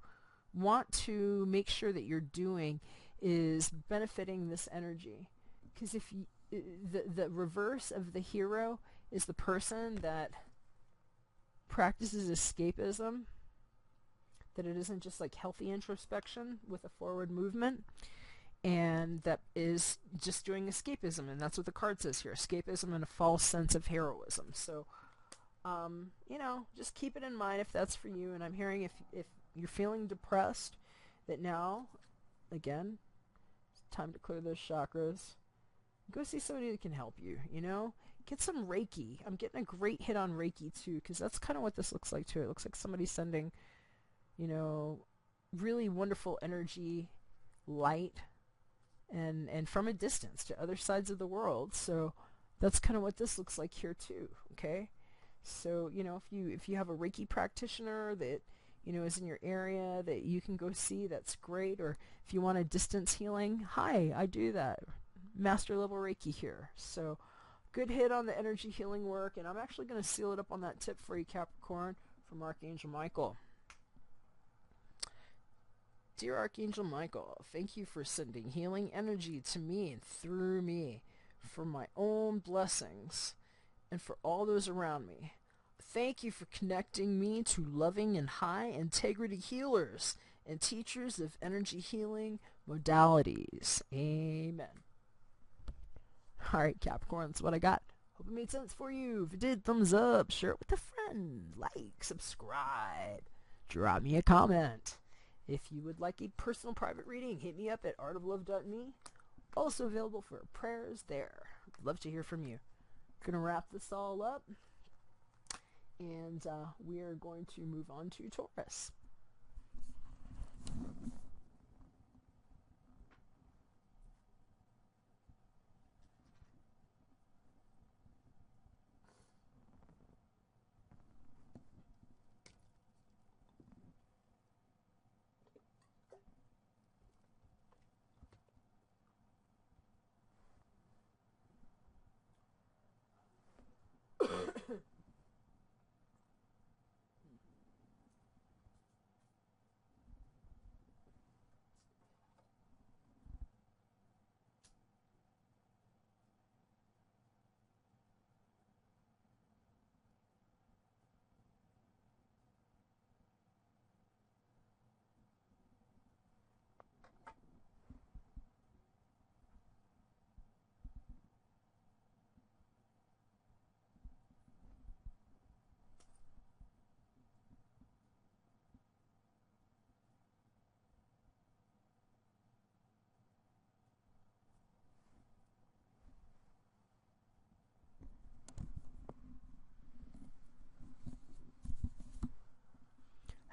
Speaker 1: want to make sure that you're doing is benefiting this energy. Because if you, the reverse of the hero is the person that practices escapism, that it isn't just like healthy introspection with a forward movement, and that is just doing escapism. And that's what the card says here, escapism and a false sense of heroism. So you know, just keep it in mind if that's for you. And I'm hearing if you're feeling depressed, that now, again, it's time to clear those chakras. Go see somebody that can help you, you know? Get some Reiki. I'm getting a great hit on Reiki too, because that's kind of what this looks like too. It looks like somebody sending, you know, really wonderful energy, light, and from a distance to other sides of the world. So that's kind of what this looks like here too. Okay, so if you have a Reiki practitioner that is in your area that you can go see, that's great. Or if you want a distance healing, hi, I do that, master level Reiki here. So good hit on the energy healing work, and I'm actually going to seal it up on that tip for you, Capricorn, from Archangel Michael. Dear Archangel Michael, thank you for sending healing energy to me and through me for my own blessings and for all those around me. Thank you for connecting me to loving and high integrity healers and teachers of energy healing modalities. Amen. Alright, Capricorn, that's what I got. Hope it made sense for you. If it did, thumbs up, share it with a friend, like, subscribe, drop me a comment. If you would like a personal private reading, hit me up at artoflove.me. Also available for prayers there. I'd love to hear from you. Gonna wrap this all up, and we are going to move on to Taurus.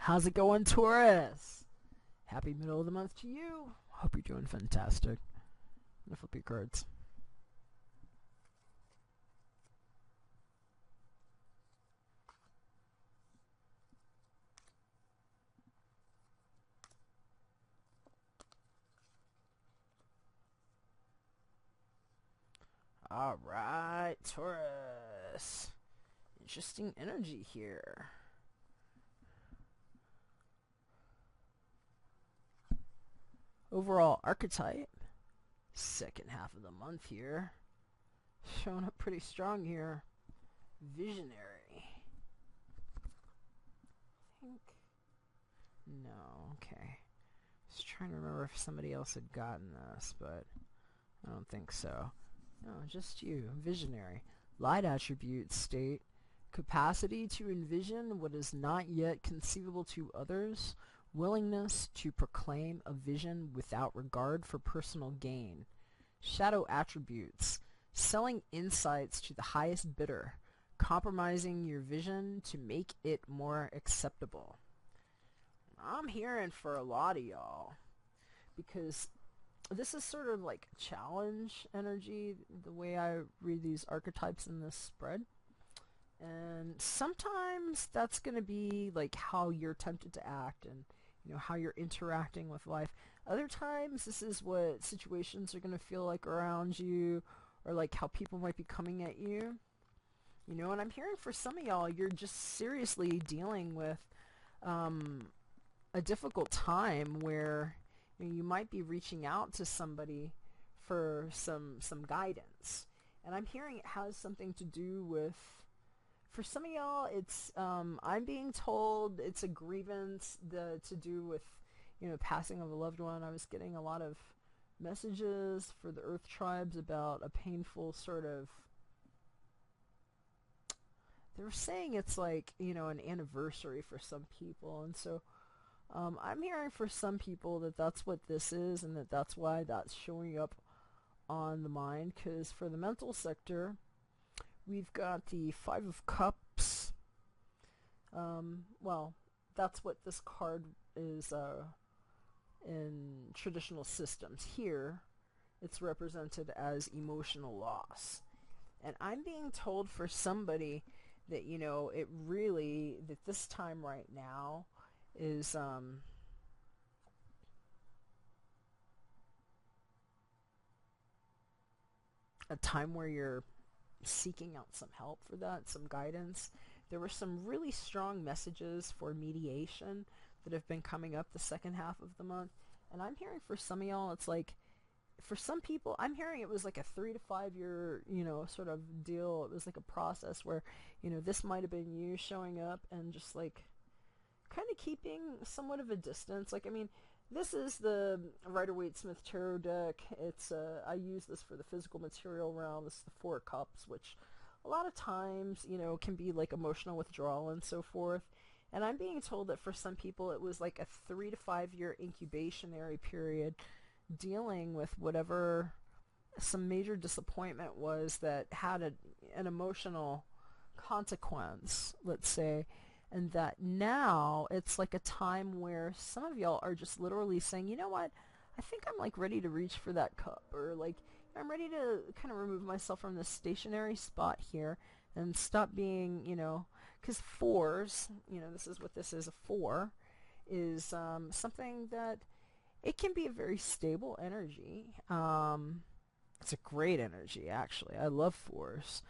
Speaker 1: How's it going, Taurus? Happy middle of the month to you. Hope you're doing fantastic. I'm gonna flip your cards. Alright, Taurus. Interesting energy here. Overall archetype, second half of the month here, showing up pretty strong here. Visionary. I think, no, okay. Just trying to remember if somebody else had gotten this, but I don't think so. No, just you. Visionary. Light attributes state capacity to envision what is not yet conceivable to others, willingness to proclaim a vision without regard for personal gain. Shadow attributes selling insights to the highest bidder, compromising your vision to make it more acceptable. I'm hearing for a lot of y'all, because this is sort of like challenge energy, the way I read these archetypes in this spread. And sometimes that's going to be like how you're tempted to act and how you're interacting with life. Other times this is what situations are going to feel like around you, or like how people might be coming at you. And I'm hearing for some of y'all, you're just seriously dealing with a difficult time where you might be reaching out to somebody for some guidance. And I'm hearing it has something to do with, for some of y'all, it's I'm being told it's a grievance to do with passing of a loved one. I was getting a lot of messages for the Earth tribes about a painful sort of, they were saying it's like an anniversary for some people, and so I'm hearing for some people that that's what this is, and that's why that's showing up on the mind. Because for the mental sector, we've got the Five of Cups. Well, that's what this card is in traditional systems. Here, it's represented as emotional loss. And I'm being told for somebody that, you know, it really, that this time right now is, a time where you're seeking out some help for that, some guidance. There were some really strong messages for mediation that have been coming up the second half of the month. And I'm hearing for some of y'all, it's like, for some people, I'm hearing it was like a 3 to 5 year, you know, sort of deal. It was like a process where, you know, this might have been you showing up and just like kind of keeping somewhat of a distance. Like, I mean, this is the Rider-Waite-Smith Tarot deck. It's I use this for the physical material realm. This is the Four of Cups, which a lot of times, you know, can be like emotional withdrawal and so forth. And I'm being told that for some people it was like a 3 to 5 year incubationary period dealing with whatever some major disappointment was that had an emotional consequence, let's say. And that now it's like a time where some of y'all are just literally saying, you know what, I think I'm like ready to reach for that cup, or like I'm ready to kind of remove myself from this stationary spot here and stop being, you know, because fours, you know, this is what this is, a four is something that it can be a very stable energy. It's a great energy, actually. I love fours.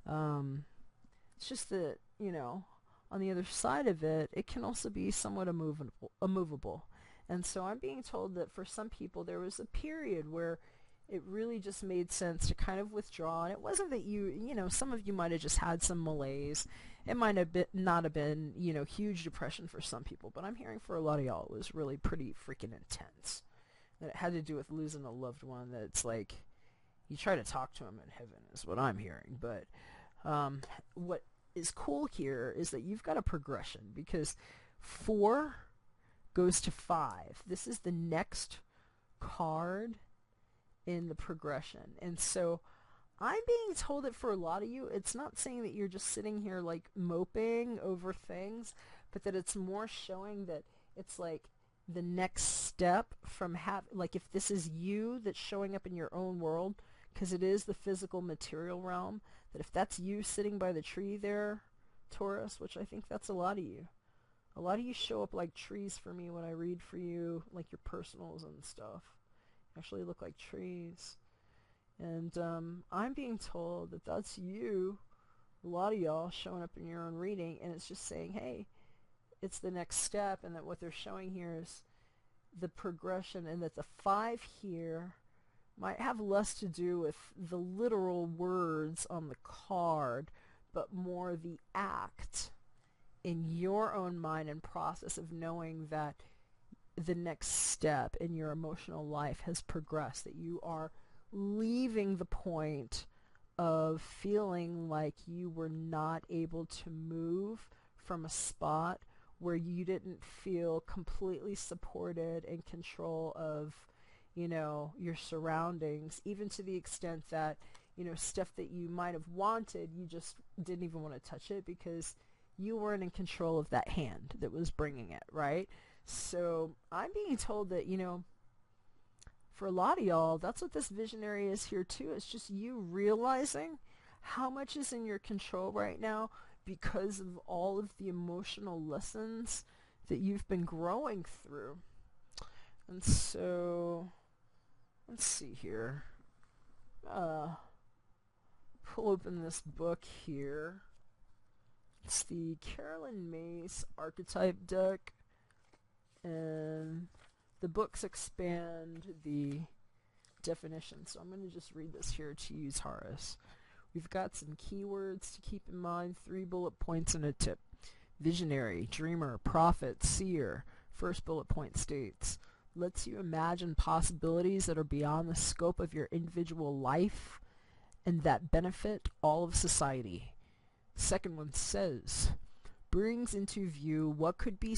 Speaker 1: It's just that, you know, on the other side of it, it can also be somewhat immovable. And so I'm being told that for some people there was a period where it really just made sense to kind of withdraw. And it wasn't that you know, some of you might have just had some malaise. It might have been, not have been, you know, huge depression for some people. But I'm hearing for a lot of y'all it was really pretty freaking intense. And it had to do with losing a loved one that's like, you try to talk to him in heaven is what I'm hearing. But what is cool here is that you've got a progression, because 4 goes to 5. This is the next card in the progression. And so I'm being told that for a lot of you, it's not saying that you're just sitting here like moping over things, but that it's more showing that it's like the next step from like if this is you that's showing up in your own world, because it is the physical material realm, that if that's you sitting by the tree there, Taurus, which I think that's a lot of you. A lot of you show up like trees for me when I read for you, like your personals and stuff. You actually look like trees. And I'm being told that that's you, a lot of y'all showing up in your own reading, and it's just saying, hey, it's the next step, and that what they're showing here is the progression, and that the 5 here might have less to do with the literal words on the card, but more the act in your own mind and process of knowing that the next step in your emotional life has progressed, that you are leaving the point of feeling like you were not able to move from a spot where you didn't feel completely supported and control of, you know, your surroundings, even to the extent that, you know, stuff that you might have wanted, you just didn't even want to touch it because you weren't in control of that hand that was bringing it, right? So I'm being told that, you know, for a lot of y'all, that's what this visionary is here too. It's just you realizing how much is in your control right now because of all of the emotional lessons that you've been growing through. And so, let's see here. Pull open this book here. It's the Carolyn Mace archetype deck. And the books expand the definition. So I'm going to just read this here to you, Taurus. We've got some keywords to keep in mind, 3 bullet points and a tip. Visionary, dreamer, prophet, seer. First bullet point states, lets you imagine possibilities that are beyond the scope of your individual life and that benefit all of society. Second one says, brings into view what could be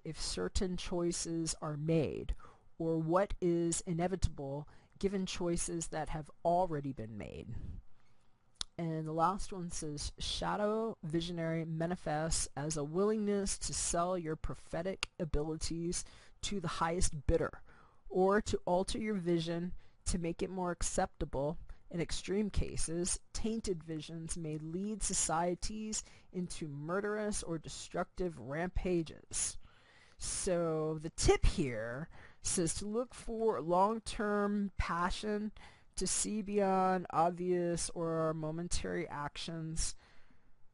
Speaker 1: if certain choices are made, or what is inevitable given choices that have already been made. And the last one says, shadow visionary manifests as a willingness to sell your prophetic abilities to the highest bidder, or to alter your vision to make it more acceptable. In extreme cases, tainted visions may lead societies into murderous or destructive rampages. So the tip here says to look for long-term passion, to see beyond obvious or momentary actions,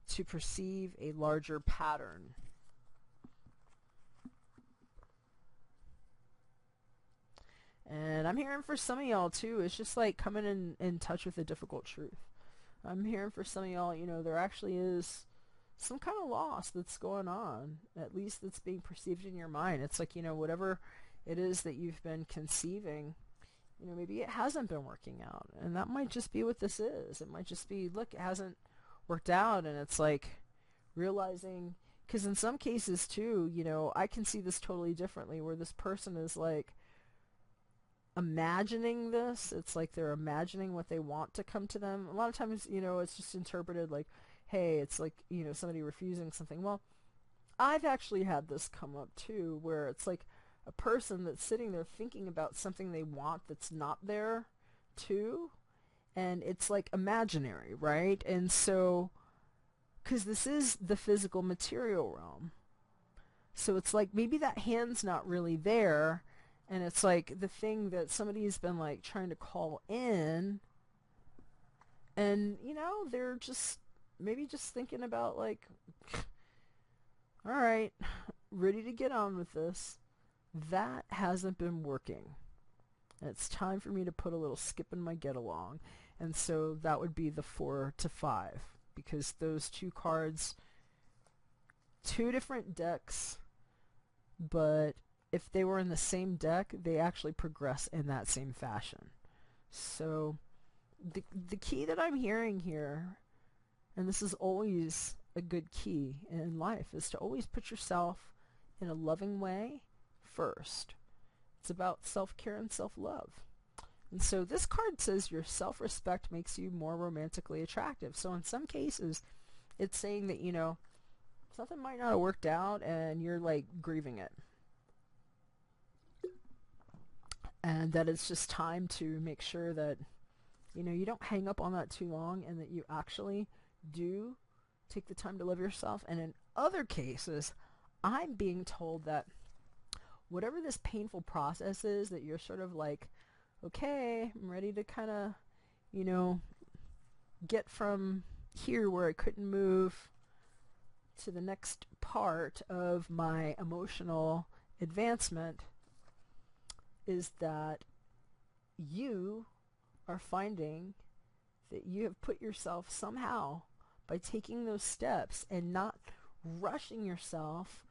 Speaker 1: to perceive a larger pattern. And I'm hearing for some of y'all too, it's just like coming in touch with a difficult truth. I'm hearing for some of y'all, you know, there actually is some kind of loss that's going on, at least that's being perceived in your mind. It's like, you know, whatever it is that you've been conceiving, you know, maybe it hasn't been working out. And that might just be what this is. It might just be, look, it hasn't worked out, and it's like realizing, because in some cases too, you know, I can see this totally differently, where this person is like imagining this. It's like they're imagining what they want to come to them. A lot of times, you know, it's just interpreted like, hey, it's like, you know, somebody refusing something. Well, I've actually had this come up too, where it's like a person that's sitting there thinking about something they want that's not there too, and it's like imaginary, right? And so, because this is the physical material realm, so it's like maybe that hand's not really there, and it's like the thing that somebody's been like trying to call in, and you know, they're just maybe just thinking about like, all right, ready to get on with this. That hasn't been working. And it's time for me to put a little skip in my get along. And so that would be the 4 to 5, because those two cards, two different decks, but if they were in the same deck, they actually progress in that same fashion. So the key that I'm hearing here, and this is always a good key in life, is to always put yourself in a loving way first. It's about self-care and self-love. And so this card says your self-respect makes you more romantically attractive. So in some cases, it's saying that, you know, something might not have worked out and you're like grieving it. And that it's just time to make sure that, you know, you don't hang up on that too long, and that you actually do take the time to love yourself. And in other cases, I'm being told that whatever this painful process is, that you're sort of like, okay, I'm ready to kind of, you know, get from here where I couldn't move to the next part of my emotional advancement, is that you are finding that you have put yourself somehow, by taking those steps and not rushing yourself.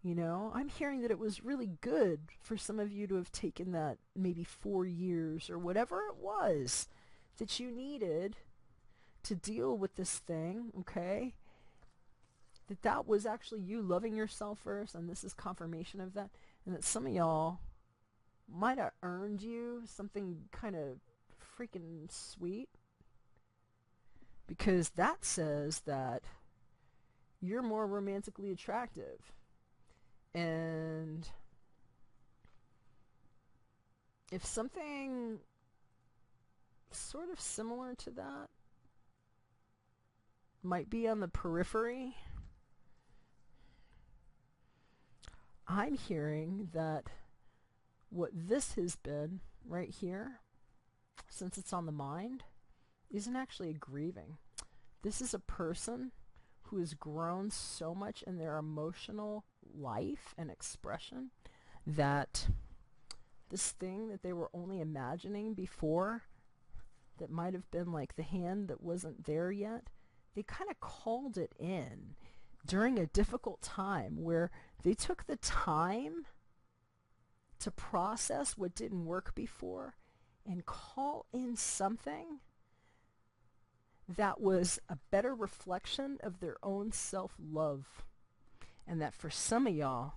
Speaker 1: You know, I'm hearing that it was really good for some of you to have taken that maybe 4 years or whatever it was that you needed to deal with this thing, okay? That was actually you loving yourself first, and this is confirmation of that. And that some of y'all might have earned you something kind of freaking sweet, because that says that you're more romantically attractive. And if something sort of similar to that might be on the periphery, I'm hearing that what this has been right here, since it's on the mind, isn't actually a grieving. This is a person who has grown so much in their emotional life and expression that this thing that they were only imagining before, that might have been like the hand that wasn't there yet, they kind of called it in during a difficult time, where they took the time to process what didn't work before and call in something that was a better reflection of their own self-love. And that for some of y'all,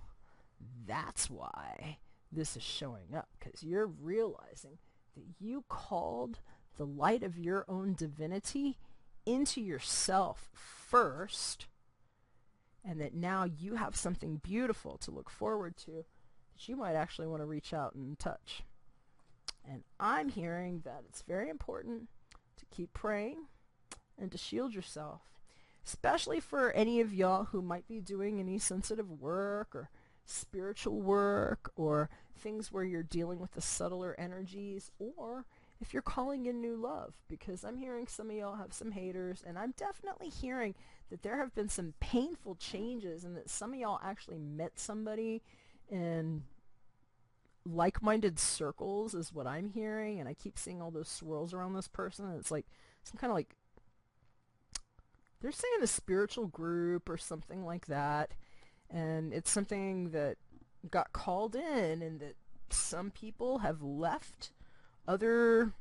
Speaker 1: that's why this is showing up, because you're realizing that you called the light of your own divinity into yourself first, and that now you have something beautiful to look forward to, that that you might actually want to reach out and touch. And I'm hearing that it's very important to keep praying and to shield yourself, especially for any of y'all who might be doing any sensitive work or spiritual work or things where you're dealing with the subtler energies, or if you're calling in new love, because I'm hearing some of y'all have some haters, and I'm definitely hearing that there have been some painful changes and that some of y'all actually met somebody in like-minded circles is what I'm hearing, and I keep seeing all those swirls around this person, and it's like some kind of like, they're saying a spiritual group or something like that, and it's something that got called in, and that some people have left other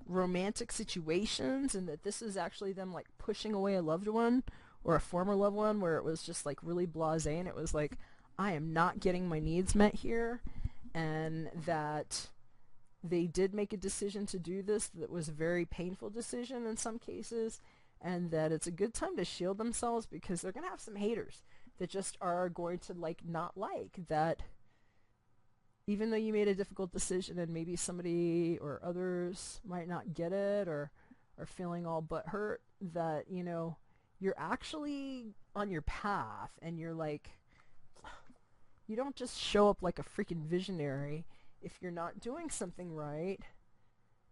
Speaker 1: romantic situations, and that this is actually them like pushing away a loved one or a former loved one where it was just like really blasé, and it was like, I am not getting my needs met here, and that they did make a decision to do this that was a very painful decision in some cases, and that it's a good time to shield themselves because they're going to have some haters that just are going to like not like that, even though you made a difficult decision and maybe somebody or others might not get it or are feeling all butthurt, that, you know, you're actually on your path, and you're like, you don't just show up like a freaking visionary if you're not doing something right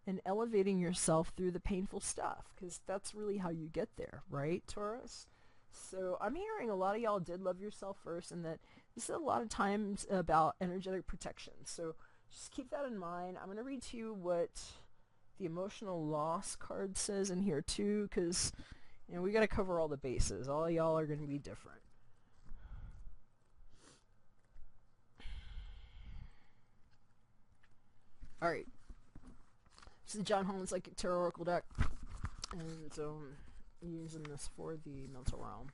Speaker 1: and elevating yourself through the painful stuff, because that's really how you get there, right, Taurus? So I'm hearing a lot of y'all did love yourself first, and that this is a lot of times about energetic protection. So just keep that in mind. I'm going to read to you what the emotional loss card says in here too, because, you know, we got to cover all the bases. All y'all are going to be different. All right. This is the John Holland Psychic Tarot Oracle deck, and using this for the mental realm.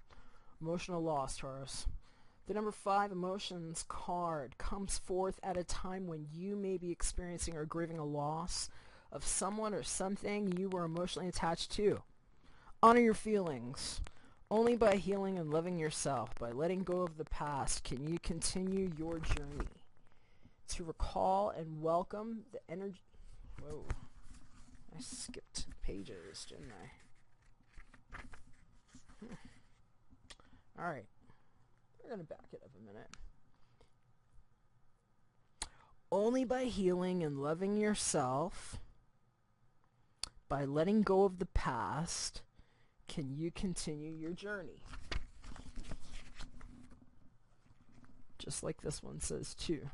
Speaker 1: Emotional loss, Taurus. The number 5 emotions card comes forth at a time when you may be experiencing or grieving a loss of someone or something you were emotionally attached to. Honor your feelings. Only by healing and loving yourself, by letting go of the past, can you continue your journey. To recall and welcome the energy. Whoa. I skipped pages, didn't I? Alright. We're going to back it up a minute. Only by healing and loving yourself, by letting go of the past, can you continue your journey. Just like this one says too.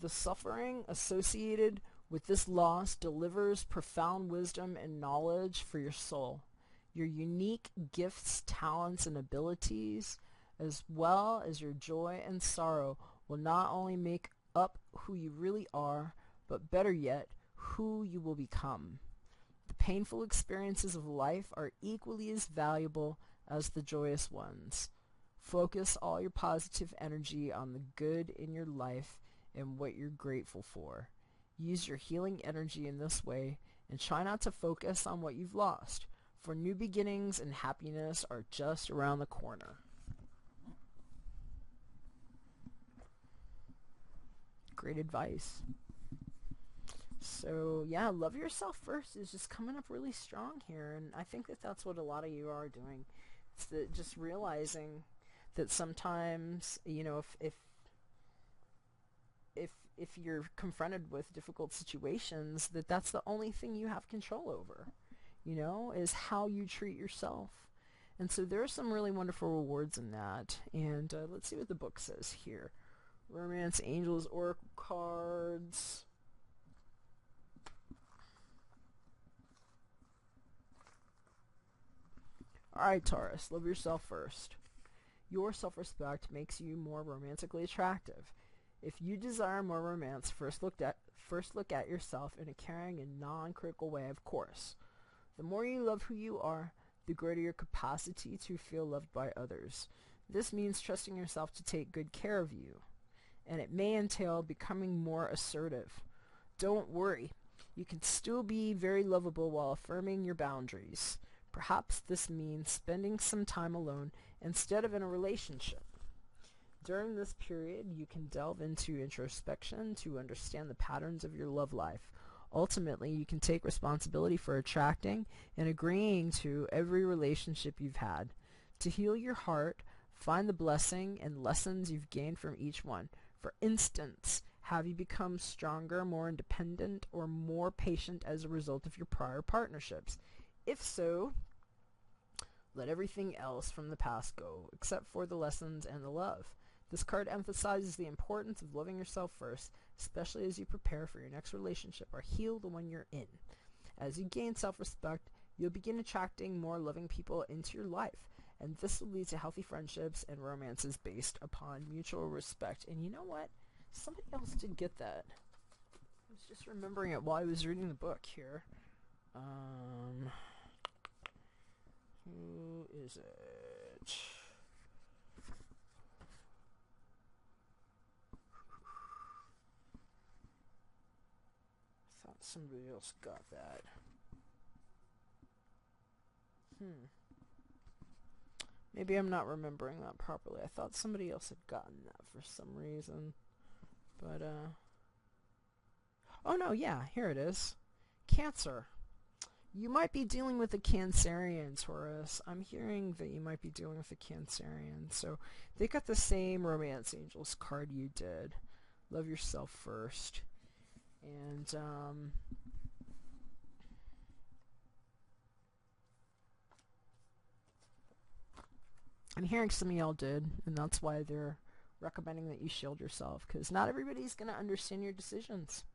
Speaker 1: The suffering associated with this loss delivers profound wisdom and knowledge for your soul. Your unique gifts, talents, and abilities, as well as your joy and sorrow, will not only make up who you really are, but better yet, who you will become. The painful experiences of life are equally as valuable as the joyous ones. Focus all your positive energy on the good in your life and what you're grateful for. Use your healing energy in this way, and try not to focus on what you've lost, for new beginnings and happiness are just around the corner. Great advice. So yeah, love yourself first is just coming up really strong here, and I think that that's what a lot of you are doing. It's that just realizing that sometimes, you know, if you're confronted with difficult situations, that's the only thing you have control over, you know, is how you treat yourself. And so there are some really wonderful rewards in that. And let's see what the book says here. Romance, Angels, Oracle cards. Alright, Taurus, love yourself first. Your self-respect makes you more romantically attractive. If you desire more romance, first look at yourself in a caring and non-critical way, of course. The more you love who you are, the greater your capacity to feel loved by others. This means trusting yourself to take good care of you, and it may entail becoming more assertive. Don't worry, you can still be very lovable while affirming your boundaries. Perhaps this means spending some time alone instead of in a relationship. During this period, you can delve into introspection to understand the patterns of your love life. Ultimately, you can take responsibility for attracting and agreeing to every relationship you've had. To heal your heart, find the blessing and lessons you've gained from each one. For instance, have you become stronger, more independent, or more patient as a result of your prior partnerships? If so, let everything else from the past go, except for the lessons and the love. This card emphasizes the importance of loving yourself first, especially as you prepare for your next relationship or heal the one you're in. As you gain self-respect, you'll begin attracting more loving people into your life, and this will lead to healthy friendships and romances based upon mutual respect. And you know what? Somebody else did get that. I was just remembering it while I was reading the book here. Who is it? I thought somebody else got that. Maybe I'm not remembering that properly. I thought somebody else had gotten that for some reason. But, oh no, yeah, here it is. Cancer. You might be dealing with a Cancerian, Taurus. I'm hearing that you might be dealing with a Cancerian. So they got the same Romance Angels card you did. Love yourself first. And, I'm hearing some of y'all did, and that's why they're recommending that you shield yourself, because not everybody's going to understand your decisions.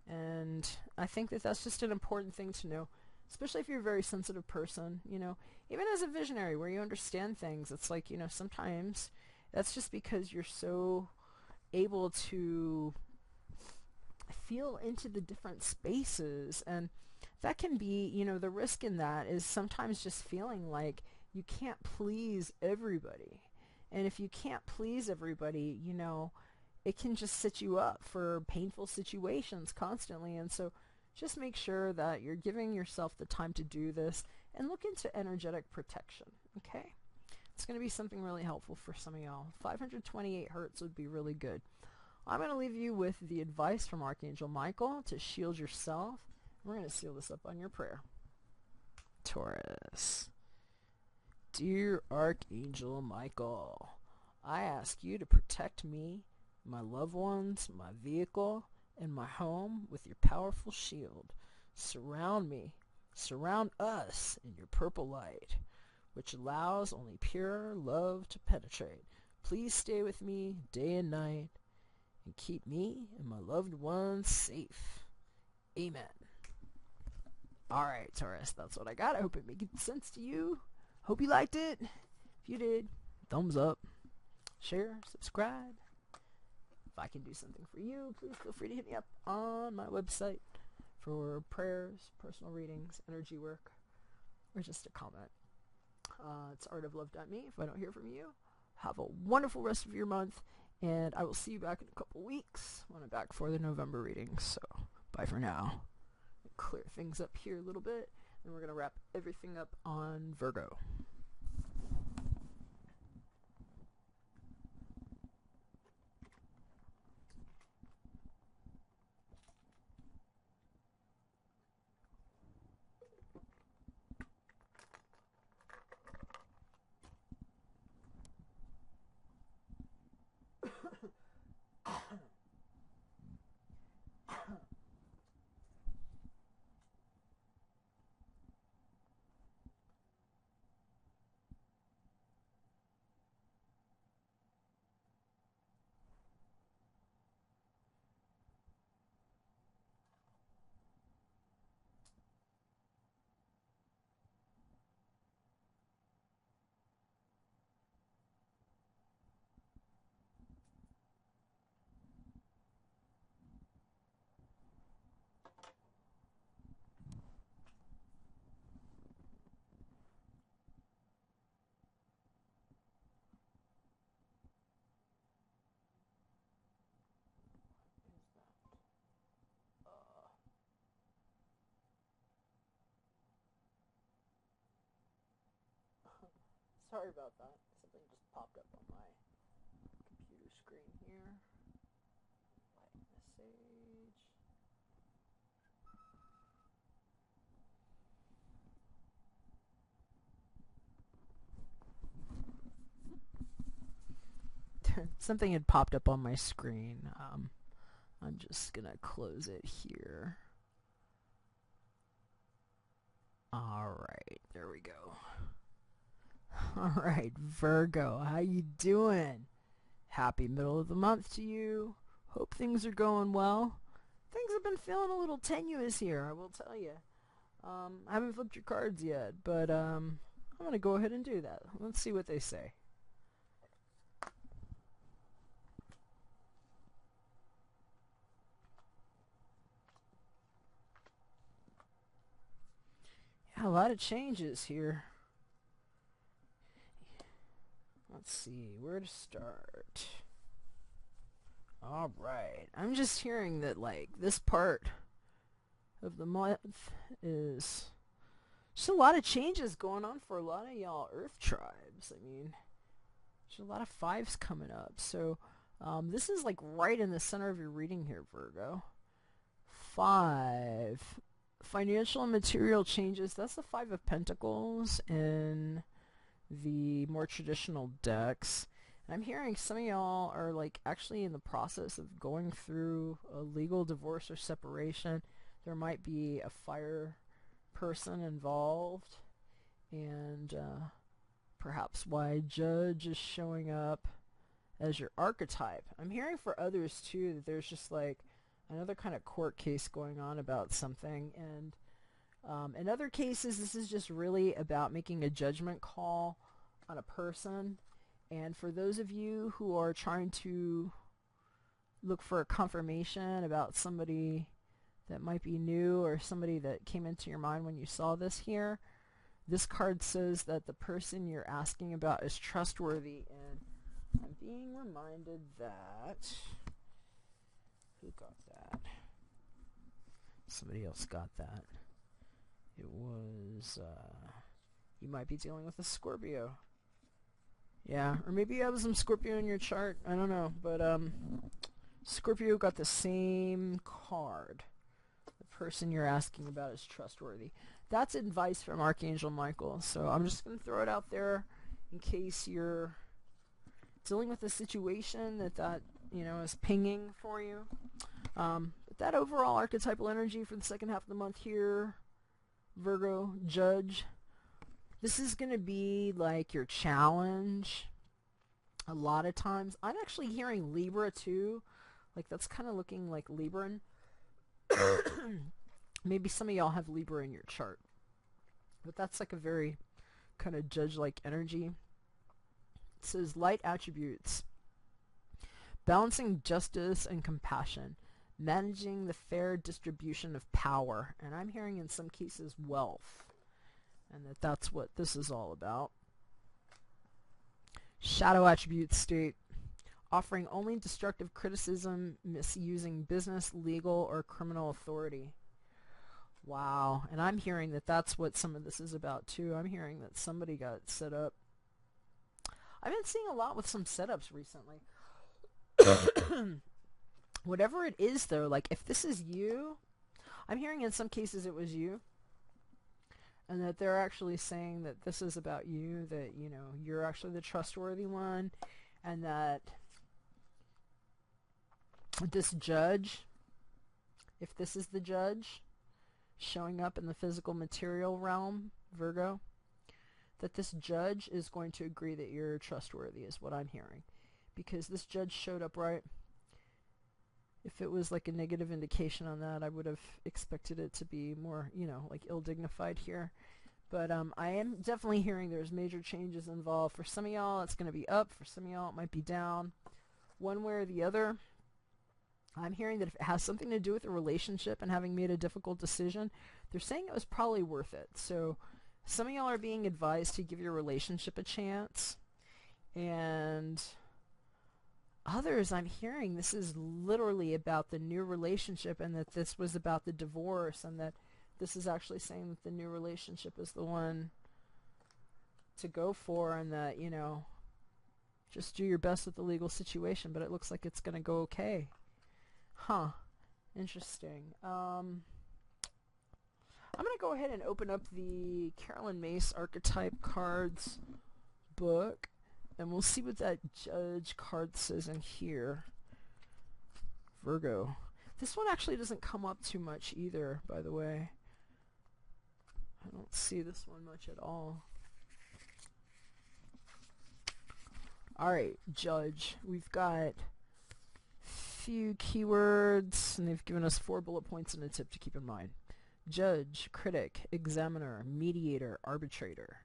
Speaker 1: And I think that that's just an important thing to know, especially if you're a very sensitive person, you know, even as a visionary where you understand things. It's like, you know, sometimes that's just because you're so able to feel into the different spaces, and that can be, you know, the risk in that is sometimes just feeling like you can't please everybody. And if you can't please everybody, you know, it can just set you up for painful situations constantly. And so just make sure that you're giving yourself the time to do this and look into energetic protection, okay? It's going to be something really helpful for some of y'all. 528 hertz would be really good. I'm going to leave you with the advice from Archangel Michael to shield yourself. We're going to seal this up on your prayer. Taurus. Dear Archangel Michael, I ask you to protect me, my loved ones, my vehicle, and my home with your powerful shield. Surround me, surround us in your purple light, which allows only pure love to penetrate. Please stay with me day and night and keep me and my loved ones safe. Amen. Alright, Taurus, that's what I got. I hope it made sense to you. Hope you liked it. If you did, thumbs up, share, subscribe. If I can do something for you, please feel free to hit me up on my website for prayers, personal readings, energy work, or just a comment. It's artoflove.me. If I don't hear from you, have a wonderful rest of your month, and I will see you back in a couple weeks when I'm back for the November readings. So, bye for now. Clear things up here a little bit, and we're going to wrap everything up on Virgo. Sorry about that. Something just popped up on my screen here. Light message. Something had popped up on my screen. I'm just gonna close it here. Alright, there we go. Alright, Virgo, how you doing? Happy middle of the month to you. Hope things are going well. Things have been feeling a little tenuous here, I will tell you. I haven't flipped your cards yet, but I'm going to go ahead and do that. Let's see what they say. Yeah, a lot of changes here. Let's see, where to start. Alright, I'm just hearing that, like, this part of the month is just a lot of changes going on for a lot of y'all Earth tribes. I mean, there's a lot of fives coming up. So, this is, like, right in the center of your reading here, Virgo. 5. Financial and material changes. That's the 5 of Pentacles in the more traditional decks. And I'm hearing some of y'all are like actually in the process of going through a legal divorce or separation. There might be a fire person involved, and perhaps why Judge is showing up as your archetype. I'm hearing for others too that there's just like another kind of court case going on about something, and in other cases this is just really about making a judgment call on a person. And for those of you who are trying to look for a confirmation about somebody that might be new or somebody that came into your mind when you saw this here, this card says that the person you're asking about is trustworthy, and I'm being reminded that... Who got that? Somebody else got that. It was, you might be dealing with a Scorpio. Yeah, or maybe you have some Scorpio in your chart. I don't know, but Scorpio got the same card. The person you're asking about is trustworthy. That's advice from Archangel Michael, so I'm just going to throw it out there in case you're dealing with a situation that you know, is pinging for you. But that overall archetypal energy for the second half of the month here, Virgo, Judge, this is going to be like your challenge a lot of times. I'm actually hearing Libra too. Like that's kind of looking like Libran. Maybe some of y'all have Libra in your chart. But that's like a very kind of Judge-like energy. It says light attributes. Balancing justice and compassion. Managing the fair distribution of power. And I'm hearing in some cases wealth. And that's what this is all about. Shadow attributes state offering only destructive criticism, misusing business, legal, or criminal authority. Wow. And I'm hearing that that's what some of this is about too. I'm hearing that somebody got set up. I've been seeing a lot with some setups recently. Whatever it is though, like if this is you, I'm hearing in some cases it was you. And that they're actually saying that this is about you, that, you know, you're actually the trustworthy one, and that this judge, if this is the judge showing up in the physical material realm, Virgo, that this judge is going to agree that you're trustworthy is what I'm hearing. Because this judge showed up right. If it was like a negative indication on that, I would have expected it to be more, you know, like ill-dignified here. But I am definitely hearing there's major changes involved. For some of y'all, it's going to be up. For some of y'all, it might be down. One way or the other, I'm hearing that if it has something to do with a relationship and having made a difficult decision, they're saying it was probably worth it. So some of y'all are being advised to give your relationship a chance. And... others, I'm hearing this is literally about the new relationship, and that this was about the divorce, and that this is actually saying that the new relationship is the one to go for, and that, you know, Just do your best with the legal situation, but it looks like it's going to go okay. Huh. Interesting. I'm going to go ahead and open up the Carolyn Mace Archetype Cards book, and we'll see what that Judge card says in here. Virgo. This one actually doesn't come up too much either, by the way. I don't see this one much at all. Alright, Judge. We've got few keywords, and they've given us 4 bullet points and a tip to keep in mind. Judge, critic, examiner, mediator, arbitrator.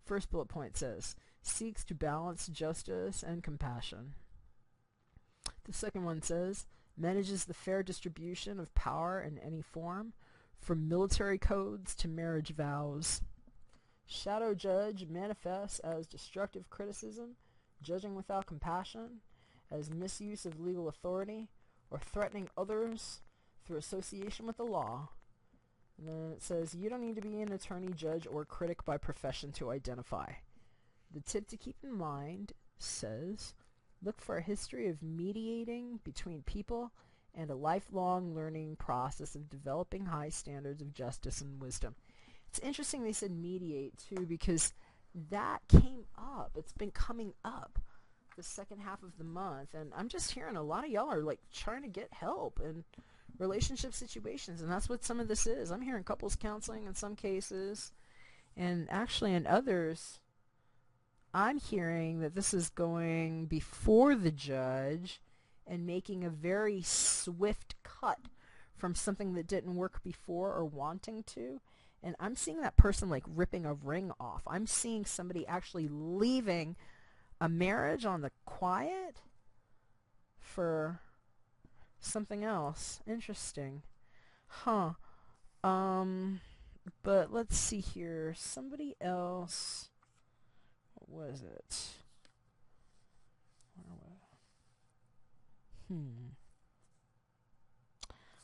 Speaker 1: First bullet point says, seeks to balance justice and compassion. The second one says, manages the fair distribution of power in any form, from military codes to marriage vows. Shadow Judge manifests as destructive criticism, judging without compassion, as misuse of legal authority, or threatening others through association with the law. And then it says, you don't need to be an attorney, judge, or critic by profession to identify. The tip to keep in mind says, look for a history of mediating between people and a lifelong learning process of developing high standards of justice and wisdom. It's interesting they said mediate, too, because that came up. It's been coming up the second half of the month, and I'm just hearing a lot of y'all are like trying to get help in relationship situations, and that's what some of this is. I'm hearing couples counseling in some cases, and actually in others I'm hearing that this is going before the judge and making a very swift cut from something that didn't work before or wanting to. And I'm seeing that person like ripping a ring off. I'm seeing somebody actually leaving a marriage on the quiet for something else. Interesting. Huh. But let's see here. Somebody else. What was it?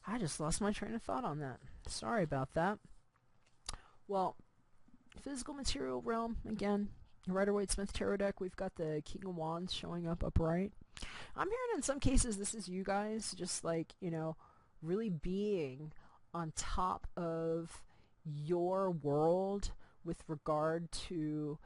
Speaker 1: I just lost my train of thought on that. Sorry about that. Well, physical material realm, again, Rider-Waite-Smith Tarot deck, we've got the King of Wands showing up upright. I'm hearing in some cases this is you guys just like, you know, really being on top of your world with regard to,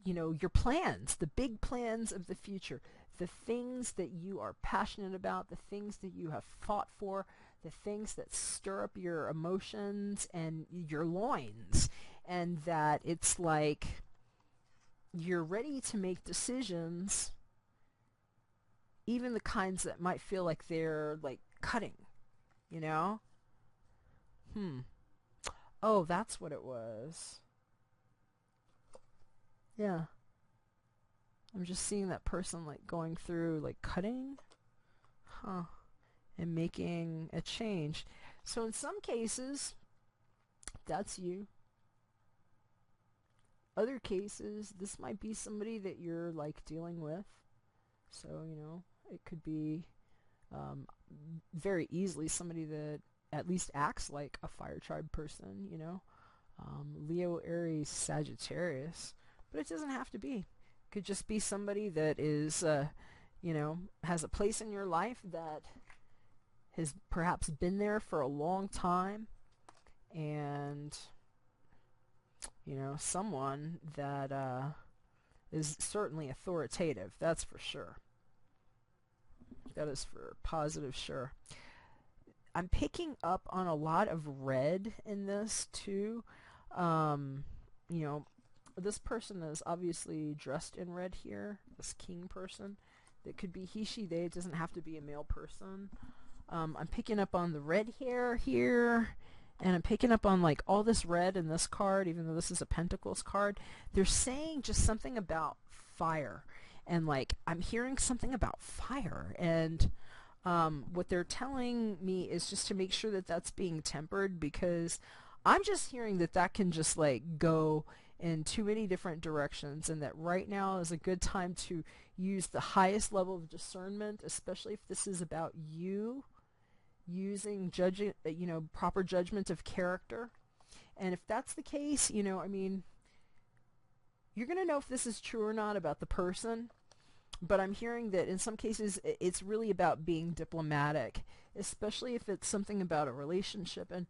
Speaker 1: you know, your plans, the big plans of the future, the things that you are passionate about, the things that you have fought for, the things that stir up your emotions and your loins, and that it's like you're ready to make decisions, even the kinds that might feel like they're like cutting, you know? Oh, that's what it was. Yeah. I'm just seeing that person like going through like cutting. Huh. And making a change. So in some cases, that's you. Other cases, this might be somebody that you're like dealing with. So, you know, it could be very easily somebody that at least acts like a fire tribe person, you know. Leo, Aries, Sagittarius. But it doesn't have to be. It could just be somebody that is, you know, has a place in your life that has perhaps been there for a long time, and, you know, someone that is certainly authoritative, that's for sure. That is for positive sure. I'm picking up on a lot of red in this too. You know, this person is obviously dressed in red here, this king person. That could be he, she, they. It doesn't have to be a male person. I'm picking up on the red hair here, and I'm picking up on like all this red in this card, even though this is a Pentacles card. They're saying just something about fire, and like I'm hearing something about fire, and what they're telling me is just to make sure that that's being tempered, because I'm just hearing that that can just like go in too many different directions, and that right now is a good time to use the highest level of discernment, especially if this is about you using judging, you know, proper judgment of character. And if that's the case, you know, I mean, you're going to know if this is true or not about the person But I'm hearing that in some cases it's really about being diplomatic, especially if it's something about a relationship. And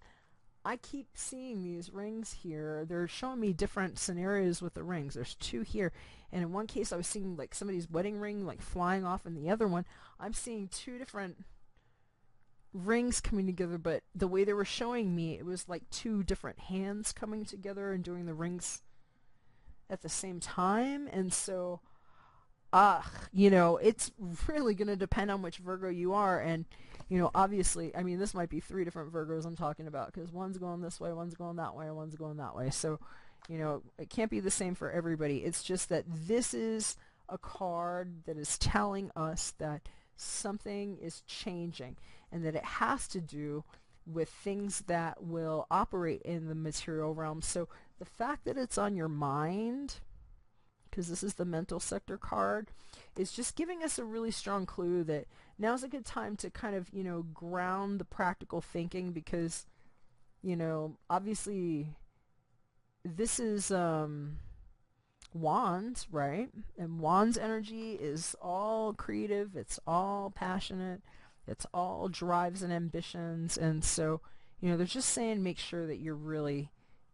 Speaker 1: I keep seeing these rings here. They're showing me different scenarios with the rings. There's two here. And in one case I was seeing like somebody's wedding ring like flying off, and the other one I'm seeing two different rings coming together, but the way they were showing me, it was like two different hands coming together and doing the rings at the same time. And so it's really going to depend on which Virgo you are. And, obviously, I mean, this might be three different Virgos I'm talking about, because one's going this way, one's going that way, and one's going that way. So, it can't be the same for everybody. It's just that this is a card that is telling us that something is changing, and that it has to do with things that will operate in the material realm. So the fact that it's on your mind, because this is the mental sector card, is just giving us a really strong clue that now's a good time to kind of, ground the practical thinking, because, obviously this is Wands, right? And Wands energy is all creative, it's all passionate, it's all drives and ambitions. And so, they're just saying make sure that you're really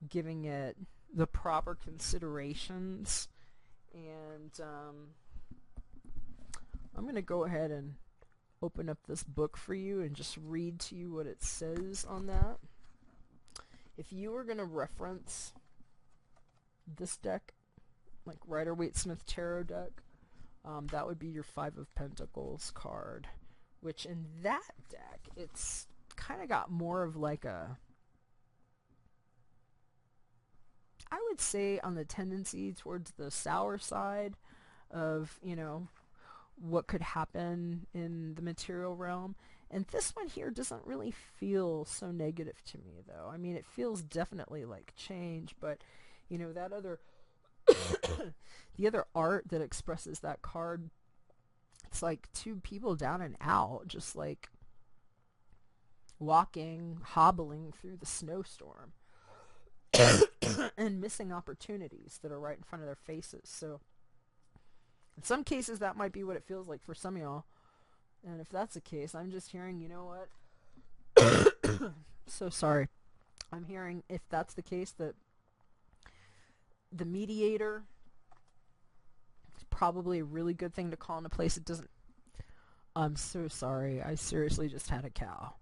Speaker 1: giving it the proper considerations. And I'm going to go ahead and open up this book for you and just read to you what it says on that. If you were going to reference this deck, like Rider-Waite-Smith Tarot deck, that would be your Five of Pentacles card, which in that deck, it's kind of got more of like I would say on the tendency towards the sour side of, what could happen in the material realm. And this one here doesn't really feel so negative to me, though. I mean, it feels definitely like change, but, that other, the other art that expresses that card, it's like two people down and out, just like walking, hobbling through the snowstorm. And missing opportunities that are right in front of their faces. So in some cases that might be what it feels like for some of y'all. And if that's the case, I'm just hearing, you know what? So sorry. I'm hearing, if that's the case, that the mediator is probably a really good thing to call into place. It doesn't... I'm so sorry. I seriously just had a cow.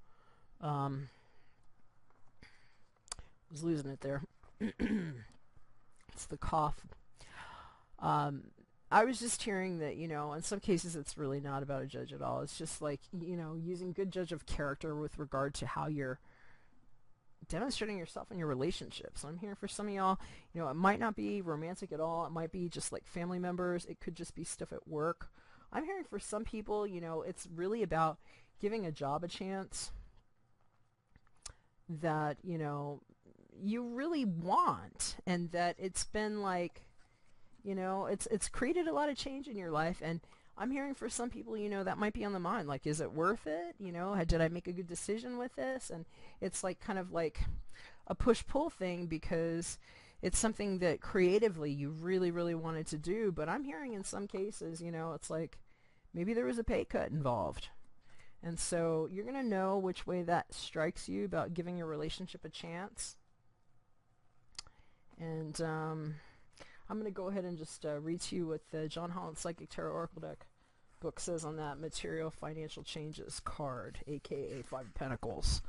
Speaker 1: Was losing it there. It's the cough. I was just hearing that, in some cases it's really not about a judge at all. It's just like, using good judge of character with regard to how you're demonstrating yourself in your relationships. So I'm hearing for some of y'all, it might not be romantic at all. It might be just like family members. It could just be stuff at work. I'm hearing for some people, it's really about giving a job a chance that, you really want, and that it's been like, it's created a lot of change in your life. And I'm hearing for some people, that might be on the mind. Like, is it worth it? Did I make a good decision with this? And it's like kind of like a push-pull thing, because it's something that creatively you really, really wanted to do. But I'm hearing in some cases, it's like maybe there was a pay cut involved. And so you're going to know which way that strikes you about giving your relationship a chance. And I'm going to go ahead and just read to you what the John Holland Psychic Tarot Oracle deck book says on that Material Financial Changes card, aka Five of Pentacles.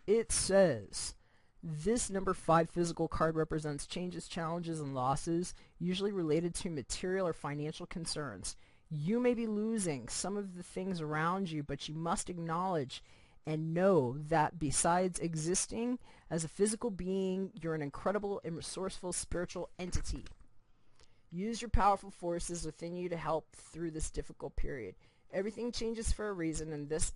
Speaker 1: It says, this number 5 physical card represents changes, challenges, and losses, usually related to material or financial concerns. You may be losing some of the things around you, but you must acknowledge and know that besides existing as a physical being, you're an incredible and resourceful spiritual entity. Use your powerful forces within you to help through this difficult period. Everything changes for a reason, and this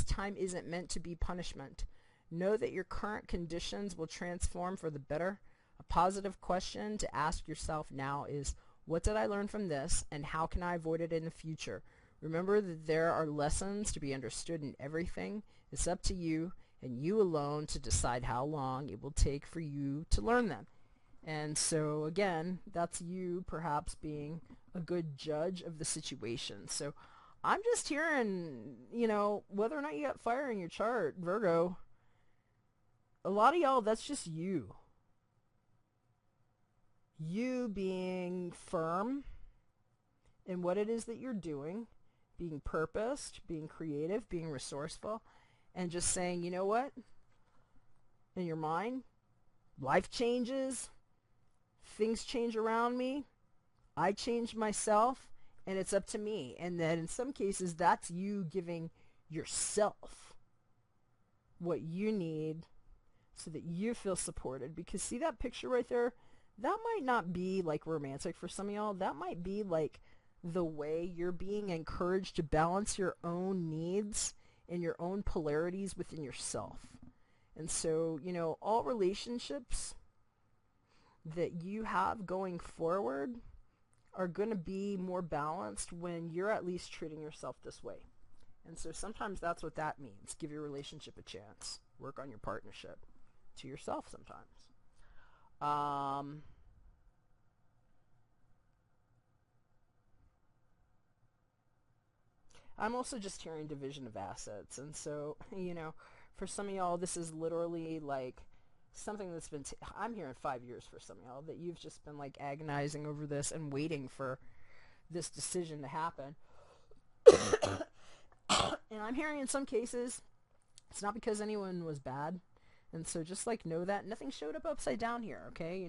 Speaker 1: time isn't meant to be punishment. Know that your current conditions will transform for the better. A positive question to ask yourself now is, what did I learn from this, and how can I avoid it in the future? Remember that there are lessons to be understood in everything. It's up to you and you alone to decide how long it will take for you to learn them. And so again, that's you perhaps being a good judge of the situation. So I'm just hearing, whether or not you got fire in your chart, Virgo, a lot of y'all, that's just you. You being firm in what it is that you're doing, being purposed, being creative, being resourceful, and just saying, you know what? In your mind, life changes, things change around me, I change myself, and it's up to me. And then in some cases, that's you giving yourself what you need so that you feel supported. Because see that picture right there? That might not be like romantic for some of y'all. That might be like the way you're being encouraged to balance your own needs and your own polarities within yourself. And so, all relationships that you have going forward are going to be more balanced when you're at least treating yourself this way. And so sometimes that's what that means. Give your relationship a chance. Work on your partnership to yourself sometimes. I'm also just hearing division of assets. And so, for some of y'all, this is literally like something that's been, I'm hearing 5 years for some of y'all, that you've just been like agonizing over this and waiting for this decision to happen. And I'm hearing in some cases, it's not because anyone was bad. And so just like know that nothing showed up upside down here, okay?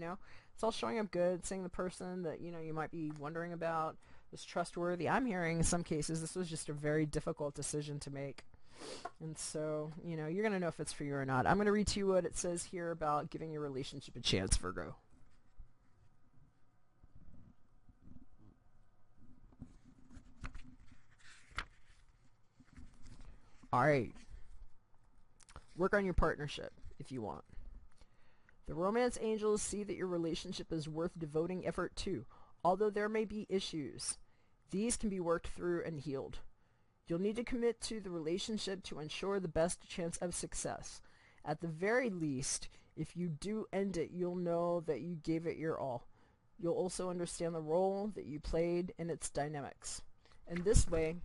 Speaker 1: It's all showing up good, saying the person that, you might be wondering about is trustworthy. I'm hearing in some cases this was just a very difficult decision to make. And so, you're going to know if it's for you or not. I'm going to read to you what it says here about giving your relationship a chance, Virgo. All right. Work on your partnership if you want. The romance angels see that your relationship is worth devoting effort to. Although there may be issues, these can be worked through and healed. You'll need to commit to the relationship to ensure the best chance of success. At the very least, if you do end it, you'll know that you gave it your all. You'll also understand the role that you played in its dynamics. And this way,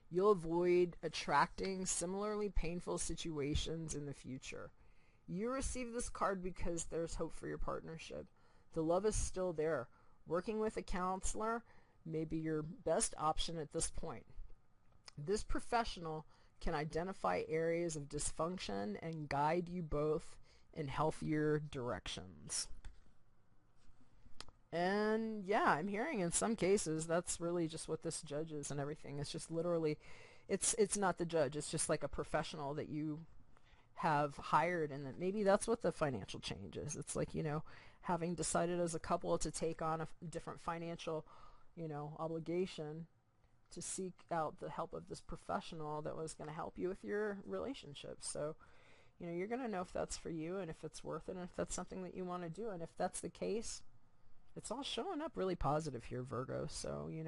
Speaker 1: you'll avoid attracting similarly painful situations in the future. You receive this card because there's hope for your partnership. The love is still there. Working with a counselor may be your best option at this point. This professional can identify areas of dysfunction and guide you both in healthier directions. And yeah, I'm hearing in some cases that's really just what this judge is and everything. It's just literally, it's not the judge. It's just like a professional that you have hired, and that maybe that's what the financial change is. It's like, having decided as a couple to take on a different financial, obligation to seek out the help of this professional that was going to help you with your relationship. So, you're going to know if that's for you and if it's worth it and if that's something that you want to do. And if that's the case, it's all showing up really positive here, Virgo. So, you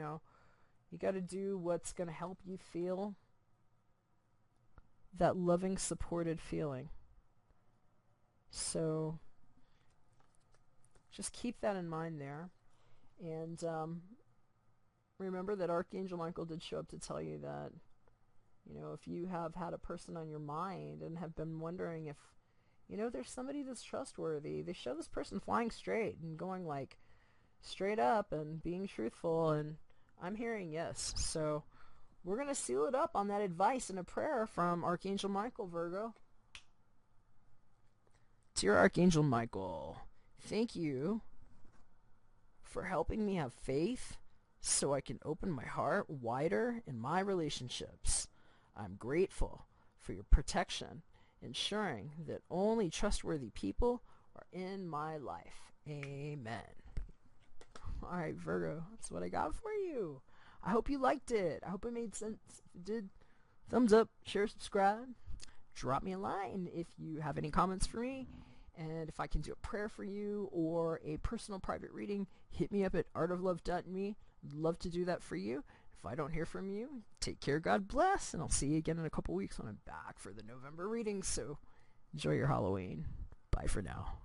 Speaker 1: got to do what's going to help you feel that loving, supported feeling. So just keep that in mind there. And remember that Archangel Michael did show up to tell you that, if you have had a person on your mind and have been wondering if, there's somebody that's trustworthy, they show this person flying straight and going like straight up and being truthful. And I'm hearing yes. So we're going to seal it up on that advice and a prayer from Archangel Michael, Virgo. Dear Archangel Michael, thank you for helping me have faith so I can open my heart wider in my relationships. I'm grateful for your protection, ensuring that only trustworthy people are in my life. Amen. All right, Virgo, that's what I got for you. I hope you liked it. I hope it made sense. If it did, thumbs up, share, subscribe. Drop me a line if you have any comments for me. And if I can do a prayer for you or a personal private reading, hit me up at artoflove.me. I'd love to do that for you. If I don't hear from you, take care, God bless, and I'll see you again in a couple weeks when I'm back for the November reading. So enjoy your Halloween. Bye for now.